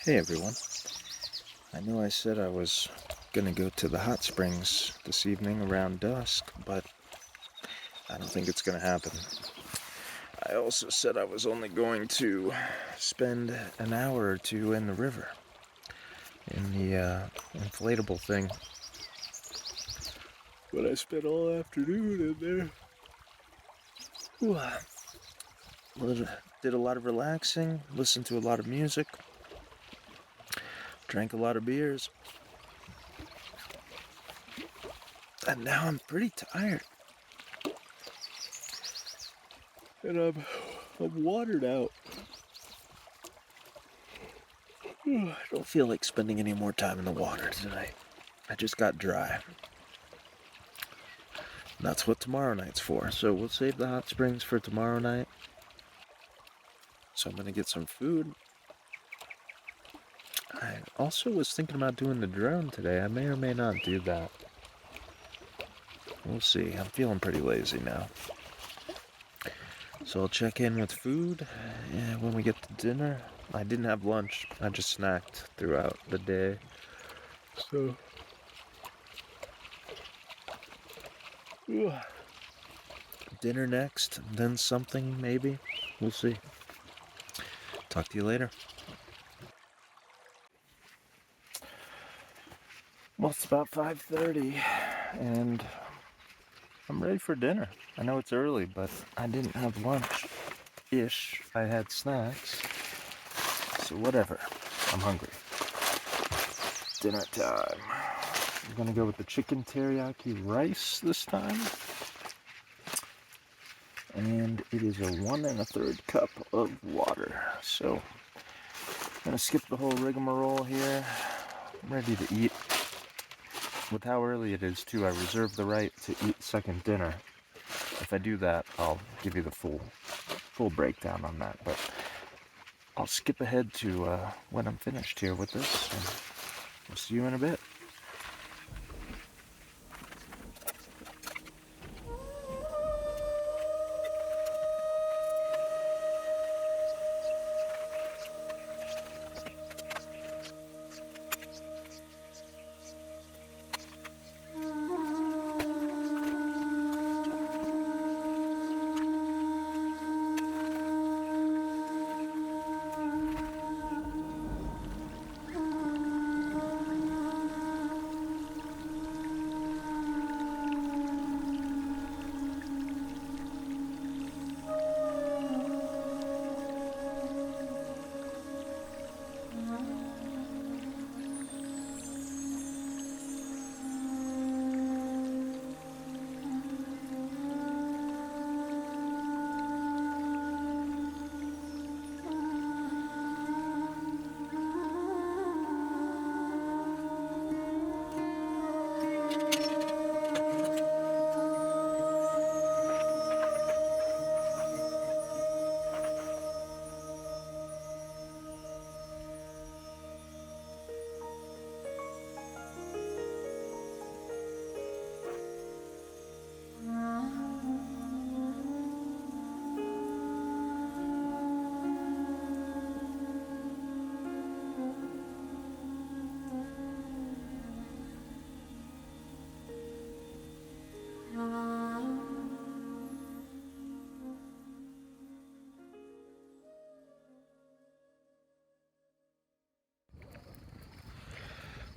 Hey everyone. I know I said I was gonna go to the hot springs this evening around dusk, but I don't think it's gonna happen. I also said I was only going to spend an hour or two in the river, in the inflatable thing. But I spent all afternoon in there. Did a lot of relaxing, listened to a lot of music, drank a lot of beers, and now I'm pretty tired. And I'm watered out. I don't feel like spending any more time in the water tonight. I just got dry. And that's what tomorrow night's for. So we'll save the hot springs for tomorrow night. So I'm gonna get some food. I also was thinking about doing the drone today. I may or may not do that. We'll see. I'm feeling pretty lazy now. So I'll check in with food when we get to dinner. I didn't have lunch. I just snacked throughout the day. So dinner next, then something maybe. We'll see. Talk to you later. Well, it's about 5:30 and I'm ready for dinner. I know it's early, but I didn't have lunch-ish. I had snacks. So whatever. I'm hungry. Dinner time. I'm gonna go with the chicken teriyaki rice this time. And it is a 1 1/3 cup of water. So I'm gonna skip the whole rigmarole here. I'm ready to eat. With how early it is too, I reserve the right to eat second dinner. If I do that, I'll give you the full breakdown on that. But I'll skip ahead to when I'm finished here with this, and we'll see you in a bit.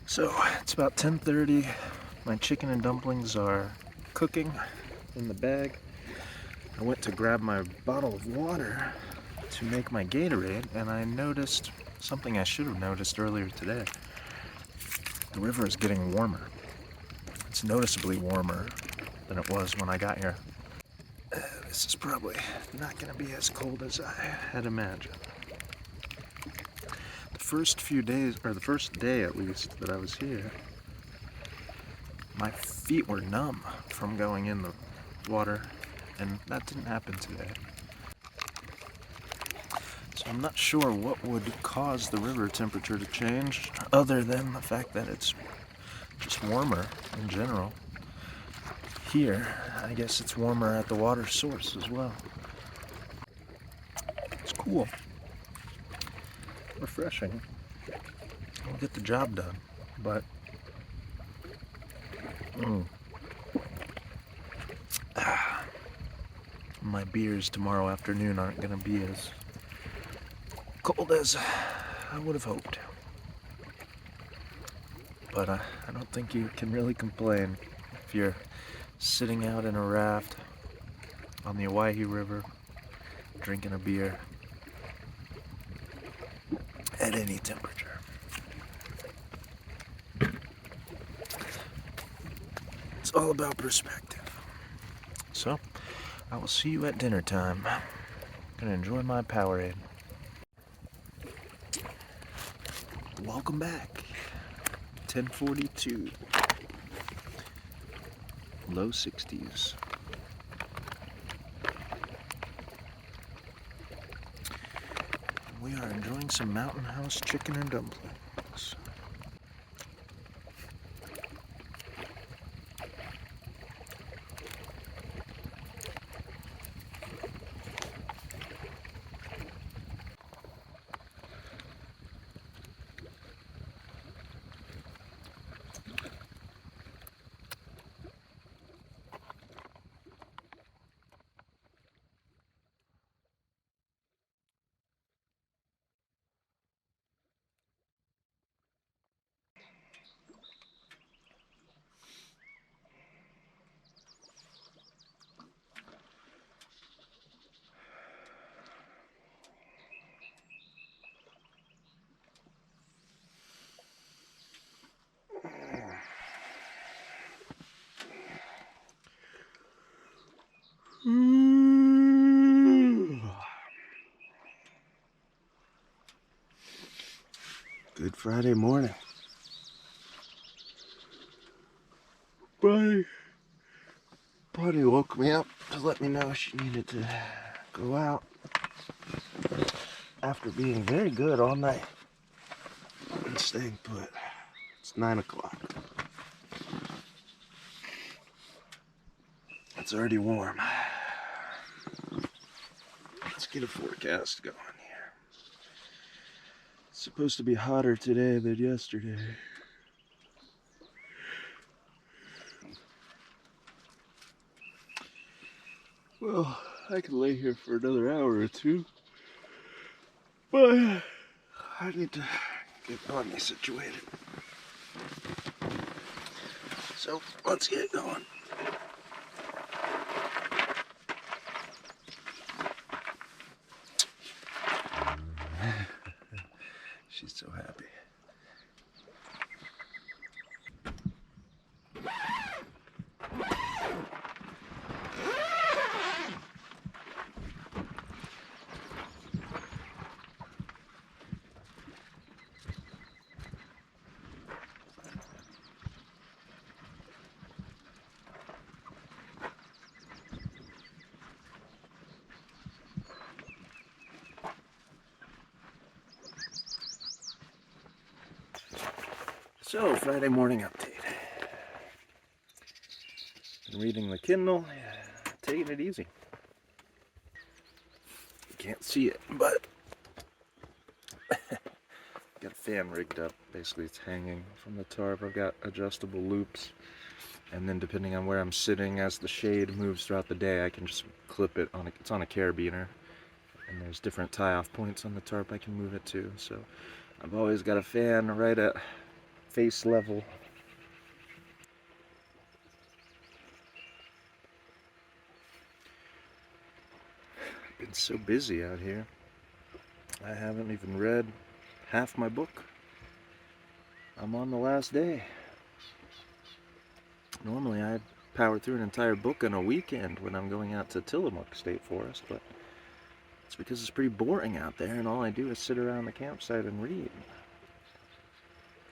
So it's about 10:30. My chicken and dumplings are cooking in the bag. I went to grab my bottle of water to make my Gatorade, and I noticed something I should have noticed earlier today. The river is getting warmer. It's noticeably warmer than it was when I got here. This is probably not going to be as cold as I had imagined. The first few days, or the first day at least, that I was here, my feet were numb from going in the water, and that didn't happen today. So I'm not sure what would cause the river temperature to change, other than the fact that it's just warmer in general. Here, I guess it's warmer at the water source as well. It's cool. Refreshing. We'll get the job done, but my beers tomorrow afternoon aren't going to be as cold as I would have hoped. But I don't think you can really complain if you're sitting out in a raft on the Owyhee River, drinking a beer at any temperature. It's all about perspective. So, I will see you at dinner time. I'm gonna enjoy my Powerade. Welcome back. 10:42. Low 60s. We are enjoying some Mountain House chicken and dumplings.
Good Friday morning. Buddy woke me up to let me know she needed to go out after being very good all night and staying put. It's 9 o'clock. It's already warm. Let's get a forecast going here. It's supposed to be hotter today than yesterday. Well, I could lay here for another hour or two, but I need to get Bonnie situated. So let's get going. She's so happy. So, Friday morning update. Been reading the Kindle, taking it easy. You can't see it, but got a fan rigged up. Basically, it's hanging from the tarp. I've got adjustable loops, and then depending on where I'm sitting, as the shade moves throughout the day, I can just clip it on. It's on a carabiner, and there's different tie-off points on the tarp I can move it to. So, I've always got a fan right at face level. Been so busy out here. I haven't even read half my book. I'm on the last day. Normally I power through an entire book in a weekend when I'm going out to Tillamook State Forest, but it's because it's pretty boring out there and all I do is sit around the campsite and read.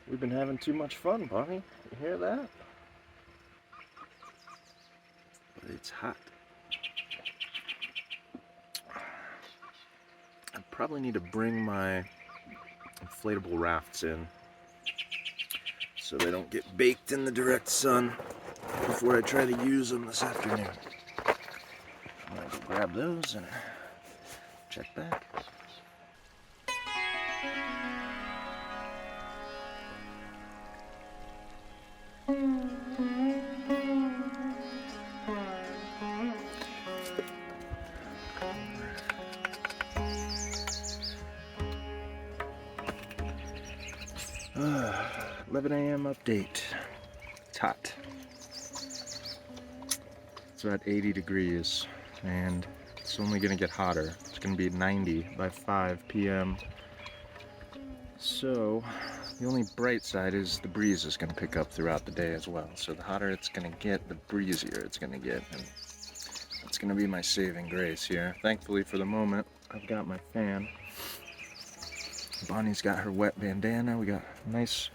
We've been having too much fun, Bonnie. You hear that? But it's hot. I probably need to bring my inflatable rafts in so they don't get baked in the direct sun before I try to use them this afternoon. I'm gonna go grab those and check back. Uh, 11 a.m. update. It's hot. It's about 80 degrees and it's only going to get hotter. It's going to be 90 by 5 p.m. So the only bright side is the breeze is going to pick up throughout the day as well. So the hotter it's going to get, the breezier it's going to get. And that's going to be my saving grace here. Thankfully for the moment, I've got my fan. Bonnie's got her wet bandana. We got a nice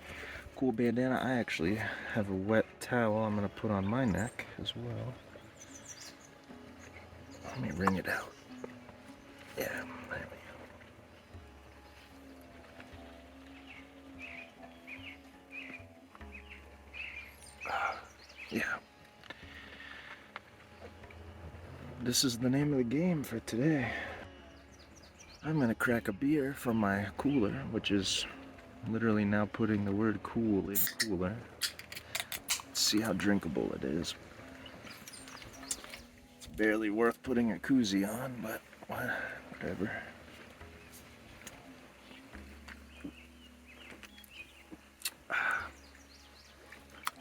cool bandana. I actually have a wet towel I'm going to put on my neck as well. Let me wring it out. Yeah, there we go. Yeah. This is the name of the game for today. I'm gonna crack a beer from my cooler, which is literally now putting the word cool in cooler. Let's see how drinkable it is. It's barely worth putting a koozie on, but whatever.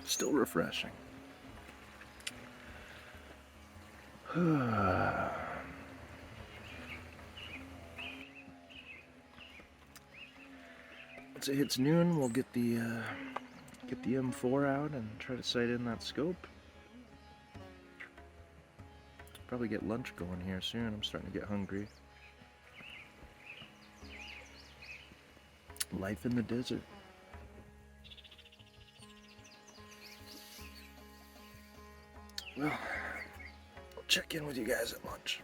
Still refreshing. Once it hits noon, we'll get the M4 out and try to sight in that scope. Probably get lunch going here soon. I'm starting to get hungry. Life in the desert. Well, I'll check in with you guys at lunch.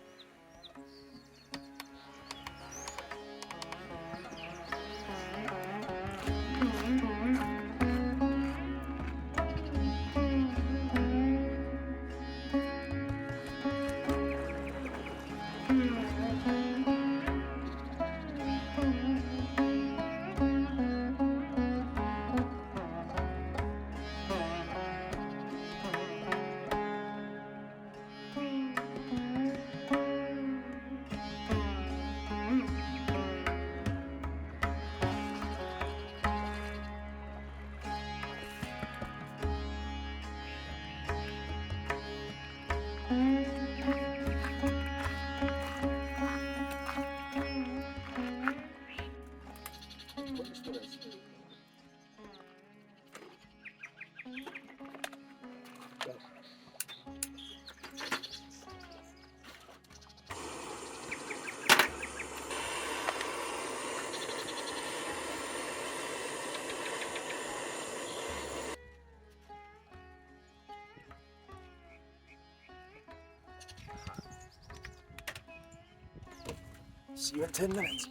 See you in 10 minutes.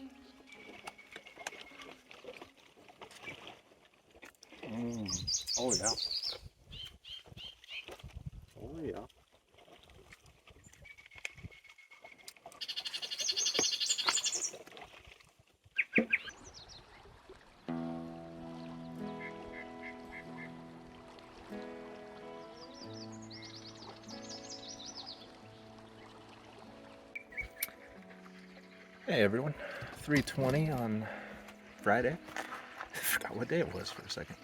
Oh yeah. Oh yeah. Hey everyone, 3:20 on Friday. I forgot what day it was for a second.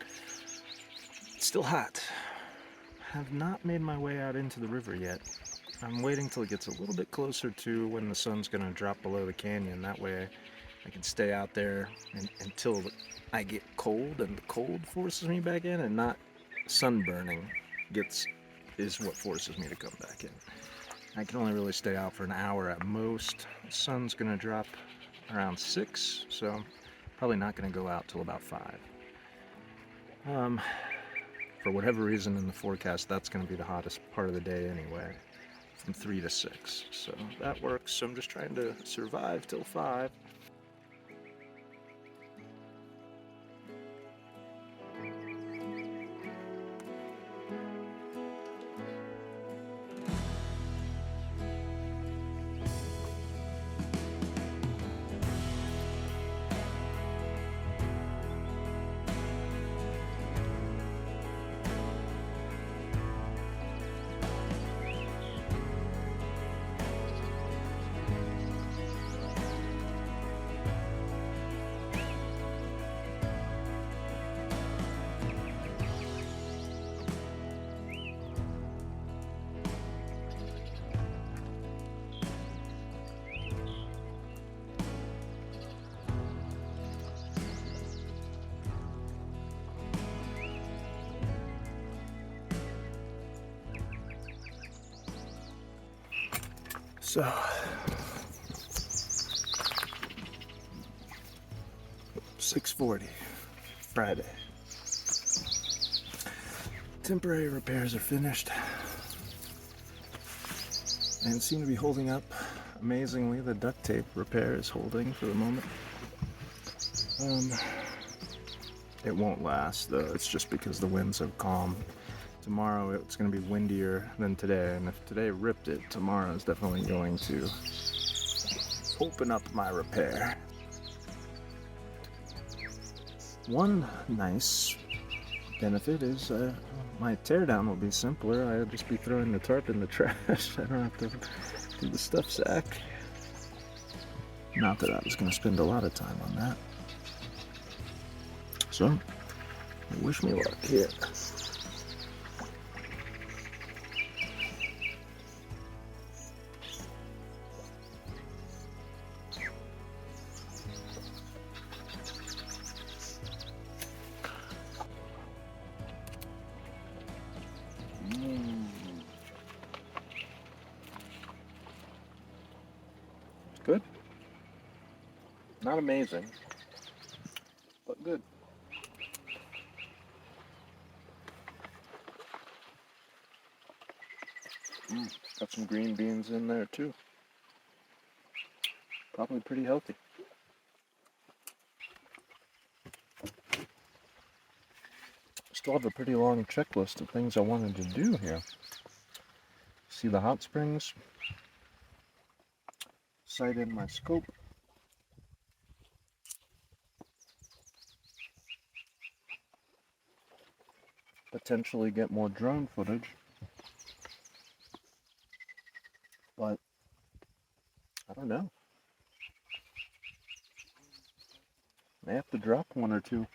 It's still hot. Have not made my way out into the river yet. I'm waiting till it gets a little bit closer to when the sun's gonna drop below the canyon. That way I can stay out there until I get cold, and the cold forces me back in, and not sunburning is what forces me to come back in. I can only really stay out for an hour at most. The sun's gonna drop around 6, so probably not gonna go out till about 5. For whatever reason in the forecast, that's gonna be the hottest part of the day anyway, from 3 to 6. So that works. So I'm just trying to survive till 5. So, $6:40, Friday. Temporary repairs are finished and seem to be holding up. Amazingly, the duct tape repair is holding for the moment. It won't last though, it's just because the winds have calmed. Tomorrow it's going to be windier than today, and if today ripped it, tomorrow is definitely going to open up my repair. One nice benefit is my teardown will be simpler. I'll just be throwing the tarp in the trash. I don't have to do the stuff sack. Not that I was going to spend a lot of time on that. So, wish me luck here. Good. Not amazing.
but good. Got some green beans in there too. Probably pretty healthy. Still have a pretty long checklist of things I wanted to do here. See the hot springs, sight in my scope, potentially get more drone footage, but I don't know. May have to drop one or two.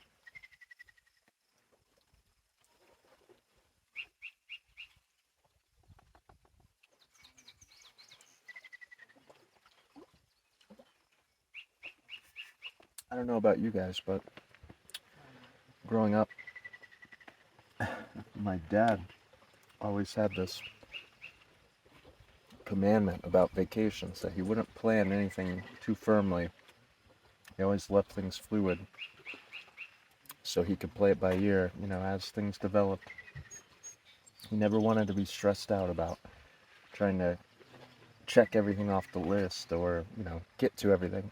I don't know about you guys, but growing up, my dad always had this commandment about vacations that he wouldn't plan anything too firmly. He always left things fluid so he could play it by ear, as things developed. He never wanted to be stressed out about trying to check everything off the list or, get to everything.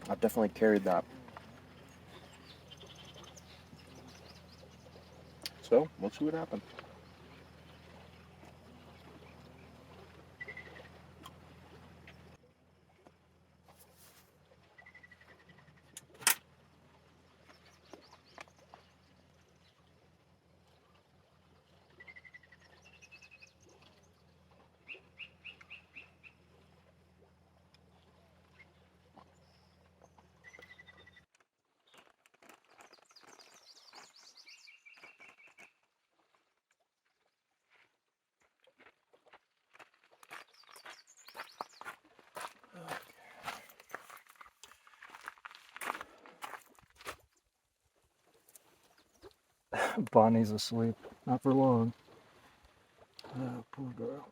I've definitely carried that. So, we'll see what happens. Bonnie's asleep. Not for long. Oh, poor girl.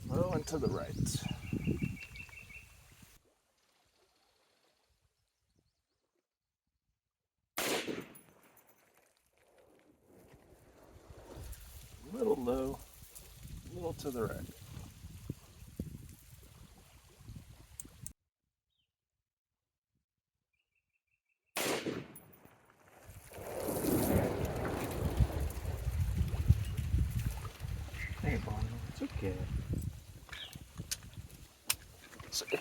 Low and to the right. A little low, a little to the right. Hey, Bonnie, it's okay. It's okay.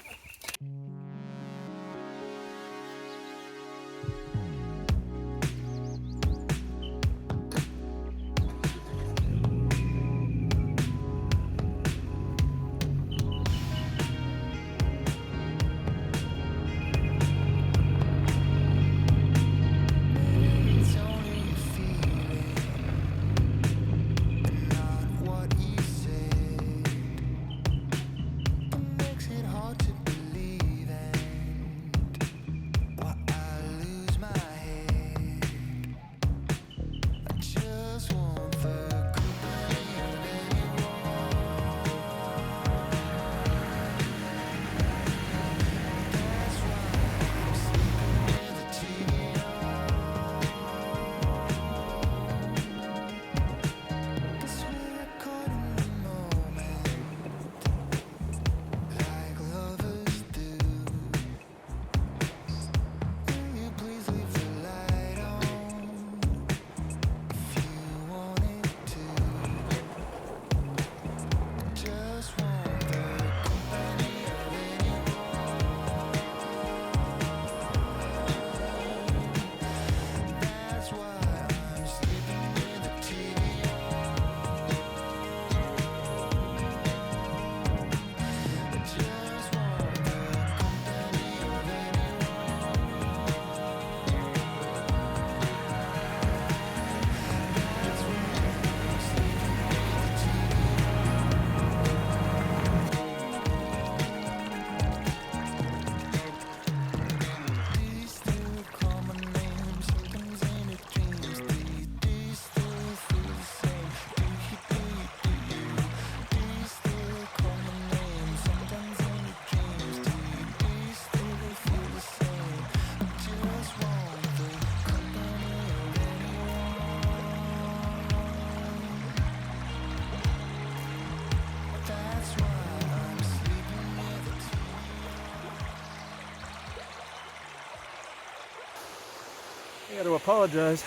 apologize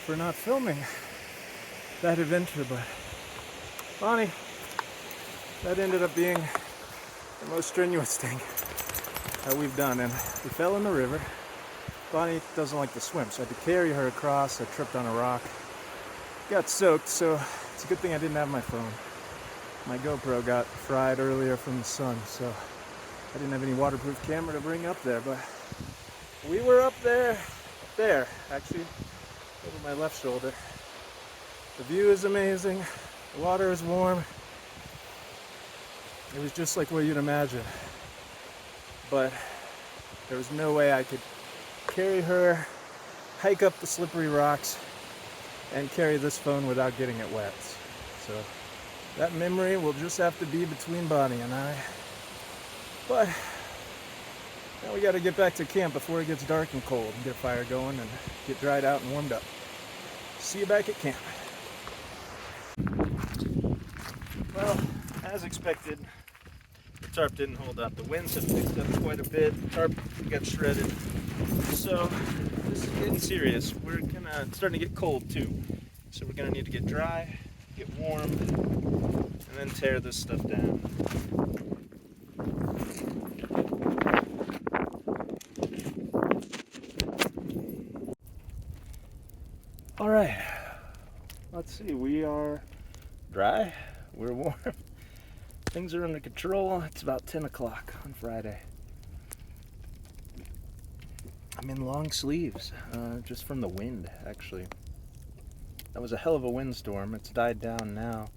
for not filming that adventure, but Bonnie, that ended up being the most strenuous thing that we've done, and we fell in the river. Bonnie doesn't like to swim, so I had to carry her across. I tripped on a rock, got soaked, so it's a good thing I didn't have my phone. My GoPro got fried earlier from the sun, so I didn't have any waterproof camera to bring up there, but we were up there, actually, over my left shoulder. The view is amazing, the water is warm. It was just like what you'd imagine, but there was no way I could carry her, hike up the slippery rocks, and carry this phone without getting it wet. So that memory will just have to be between Bonnie and I. But now we got to get back to camp before it gets dark and cold and get a fire going and get dried out and warmed up. See you back at camp. Well, as expected, the tarp didn't hold up. The winds have picked up quite a bit. The tarp got shredded. So this is getting serious. We're starting to get cold too. So we're gonna need to get dry, get warm, and then tear this stuff down. All right, let's see, we are dry, we're warm, things are under control. It's about 10 o'clock on Friday. I'm in long sleeves, just from the wind, actually. That was a hell of a windstorm. It's died down now.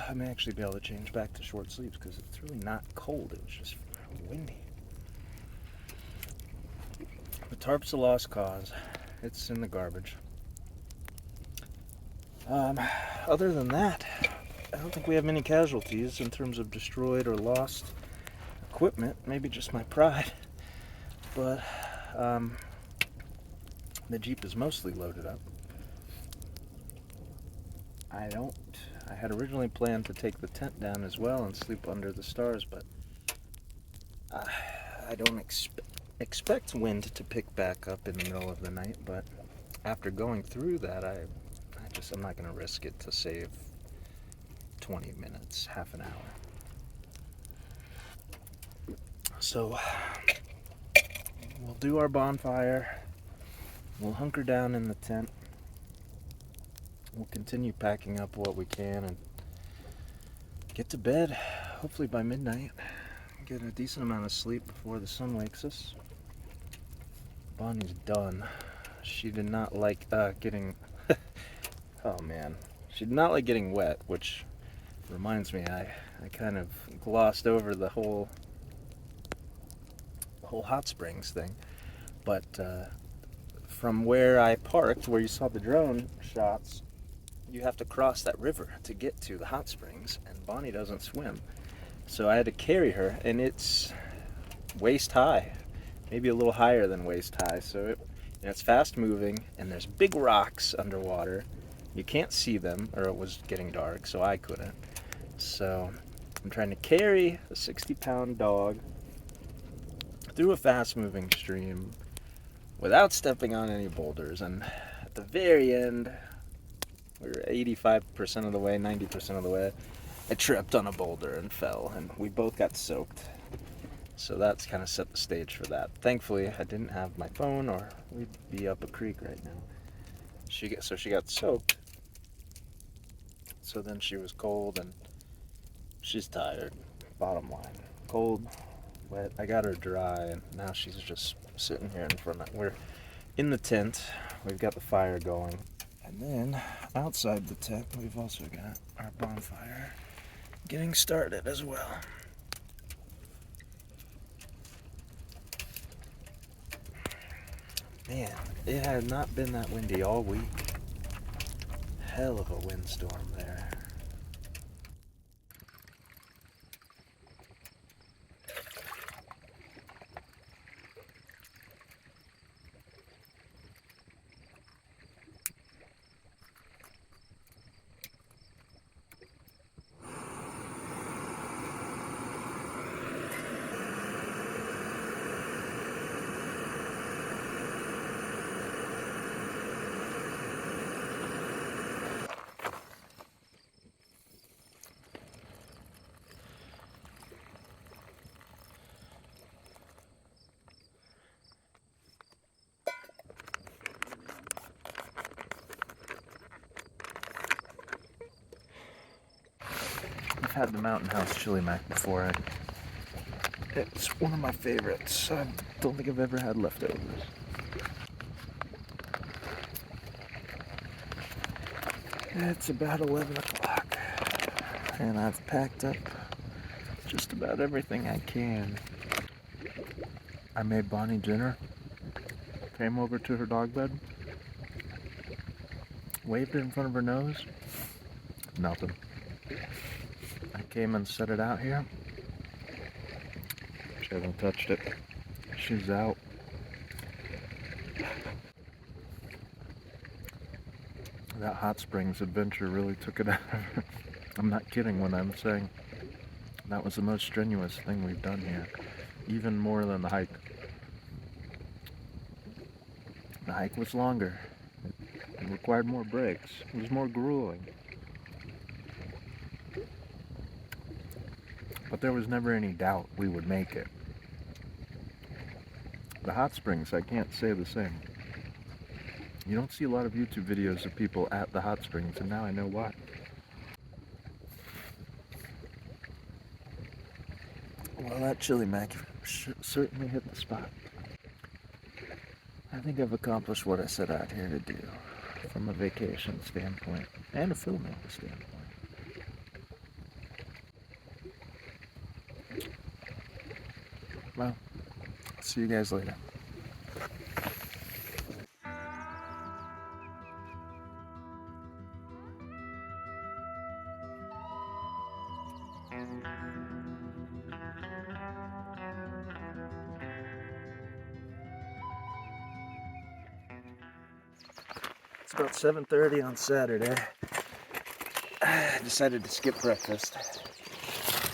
I may actually be able to change back to short sleeves because it's really not cold, it was just windy. The tarp's a lost cause. It's in the garbage. Other than that, I don't think we have many casualties in terms of destroyed or lost equipment. Maybe just my pride. But the Jeep is mostly loaded up. I had originally planned to take the tent down as well and sleep under the stars, but I don't expect wind to pick back up in the middle of the night, but after going through that, I'm not going to risk it to save 20 minutes, half an hour. So we'll do our bonfire, we'll hunker down in the tent, we'll continue packing up what we can and get to bed, hopefully by midnight, get a decent amount of sleep before the sun wakes us. Bonnie's done. She did not like getting oh man, she did not like getting wet, which reminds me, I kind of glossed over the whole hot springs thing, but from where I parked, where you saw the drone shots, you have to cross that river to get to the hot springs, and Bonnie doesn't swim, so I had to carry her, and it's waist high, maybe a little higher than waist high, so it's fast moving, and there's big rocks underwater. You can't see them, or it was getting dark, so I couldn't. So I'm trying to carry a 60-pound dog through a fast-moving stream without stepping on any boulders, and at the very end, we were 85% of the way, 90% of the way, I tripped on a boulder and fell, and we both got soaked. So that's kind of set the stage for that. Thankfully, I didn't have my phone, or we'd be up a creek right now. She got soaked. So then she was cold, and she's tired. Bottom line, cold, wet. I got her dry, and now she's just sitting here in front of. We're in the tent. We've got the fire going, and then outside the tent, we've also got our bonfire getting started as well. Man, it had not been that windy all week. Hell of a windstorm there. had the Mountain House Chili Mac before. It's one of my favorites. I don't think I've ever had leftovers. It's about 11 o'clock, and I've packed up just about everything I can. I made Bonnie dinner, came over to her dog bed, waved it in front of her nose, nothing. I came and set it out here. She hasn't touched it. She's out. That hot springs adventure really took it out of her. I'm not kidding when I'm saying that was the most strenuous thing we've done here. Even more than the hike. The hike was longer. It required more breaks. It was more grueling. But there was never any doubt we would make it. The hot springs, I can't say the same. You don't see a lot of YouTube videos of people at the hot springs, and now I know why. Well, that chili mac certainly hit the spot. I think I've accomplished what I set out here to do, from a vacation standpoint, and a filming standpoint. Well, see you guys later. It's about 7:30 on Saturday. I decided to skip breakfast.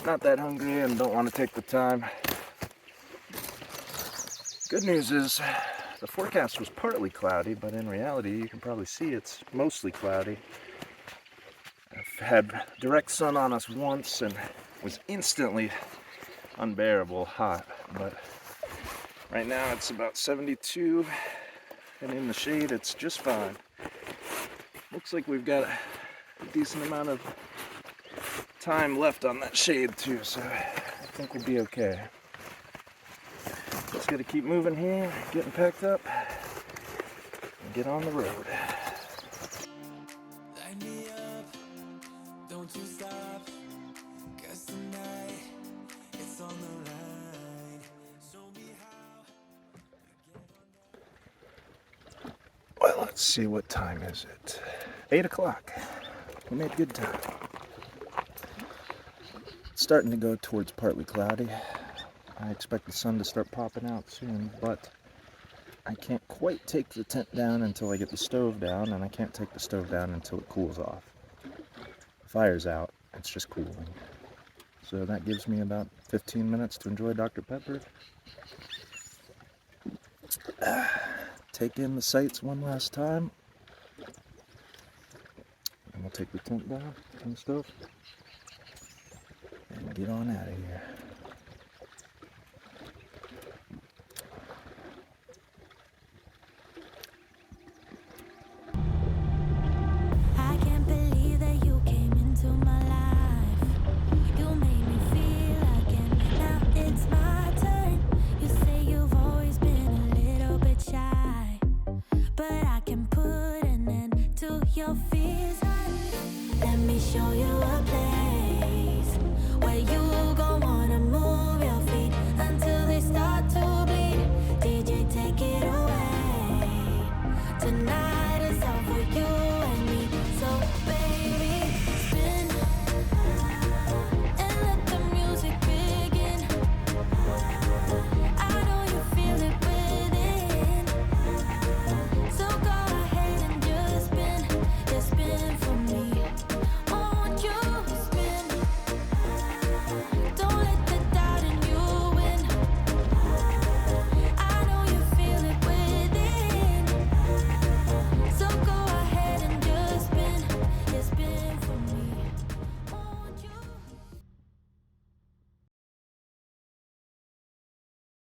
Not that hungry and don't want to take the time. Good news is the forecast was partly cloudy, but in reality you can probably see it's mostly cloudy. I've had direct sun on us once and it was instantly unbearable hot, but right now it's about 72 and in the shade it's just fine. Looks like we've got a decent amount of time left on that shade too, so I think we'll be okay. Just gotta keep moving here, getting packed up, and get on the road.
Light me up, don't you stop, 'cause tonight it's on the line. Show me how.
Well, let's see, what time is it? 8 o'clock. We made good time. It's starting to go towards partly cloudy. I expect the sun to start popping out soon, but I can't quite take the tent down until I get the stove down, and I can't take the stove down until it cools off. The fire's out, it's just cooling. So that gives me about 15 minutes to enjoy Dr. Pepper. Take in the sights one last time. And we'll take the tent down and the stove and get on out of here.
I can't believe that you came into my life. You made me feel again. Now it's my turn. You say you've always been a little bit shy, but I can put an end to your fears. Let me show you a place where you gon'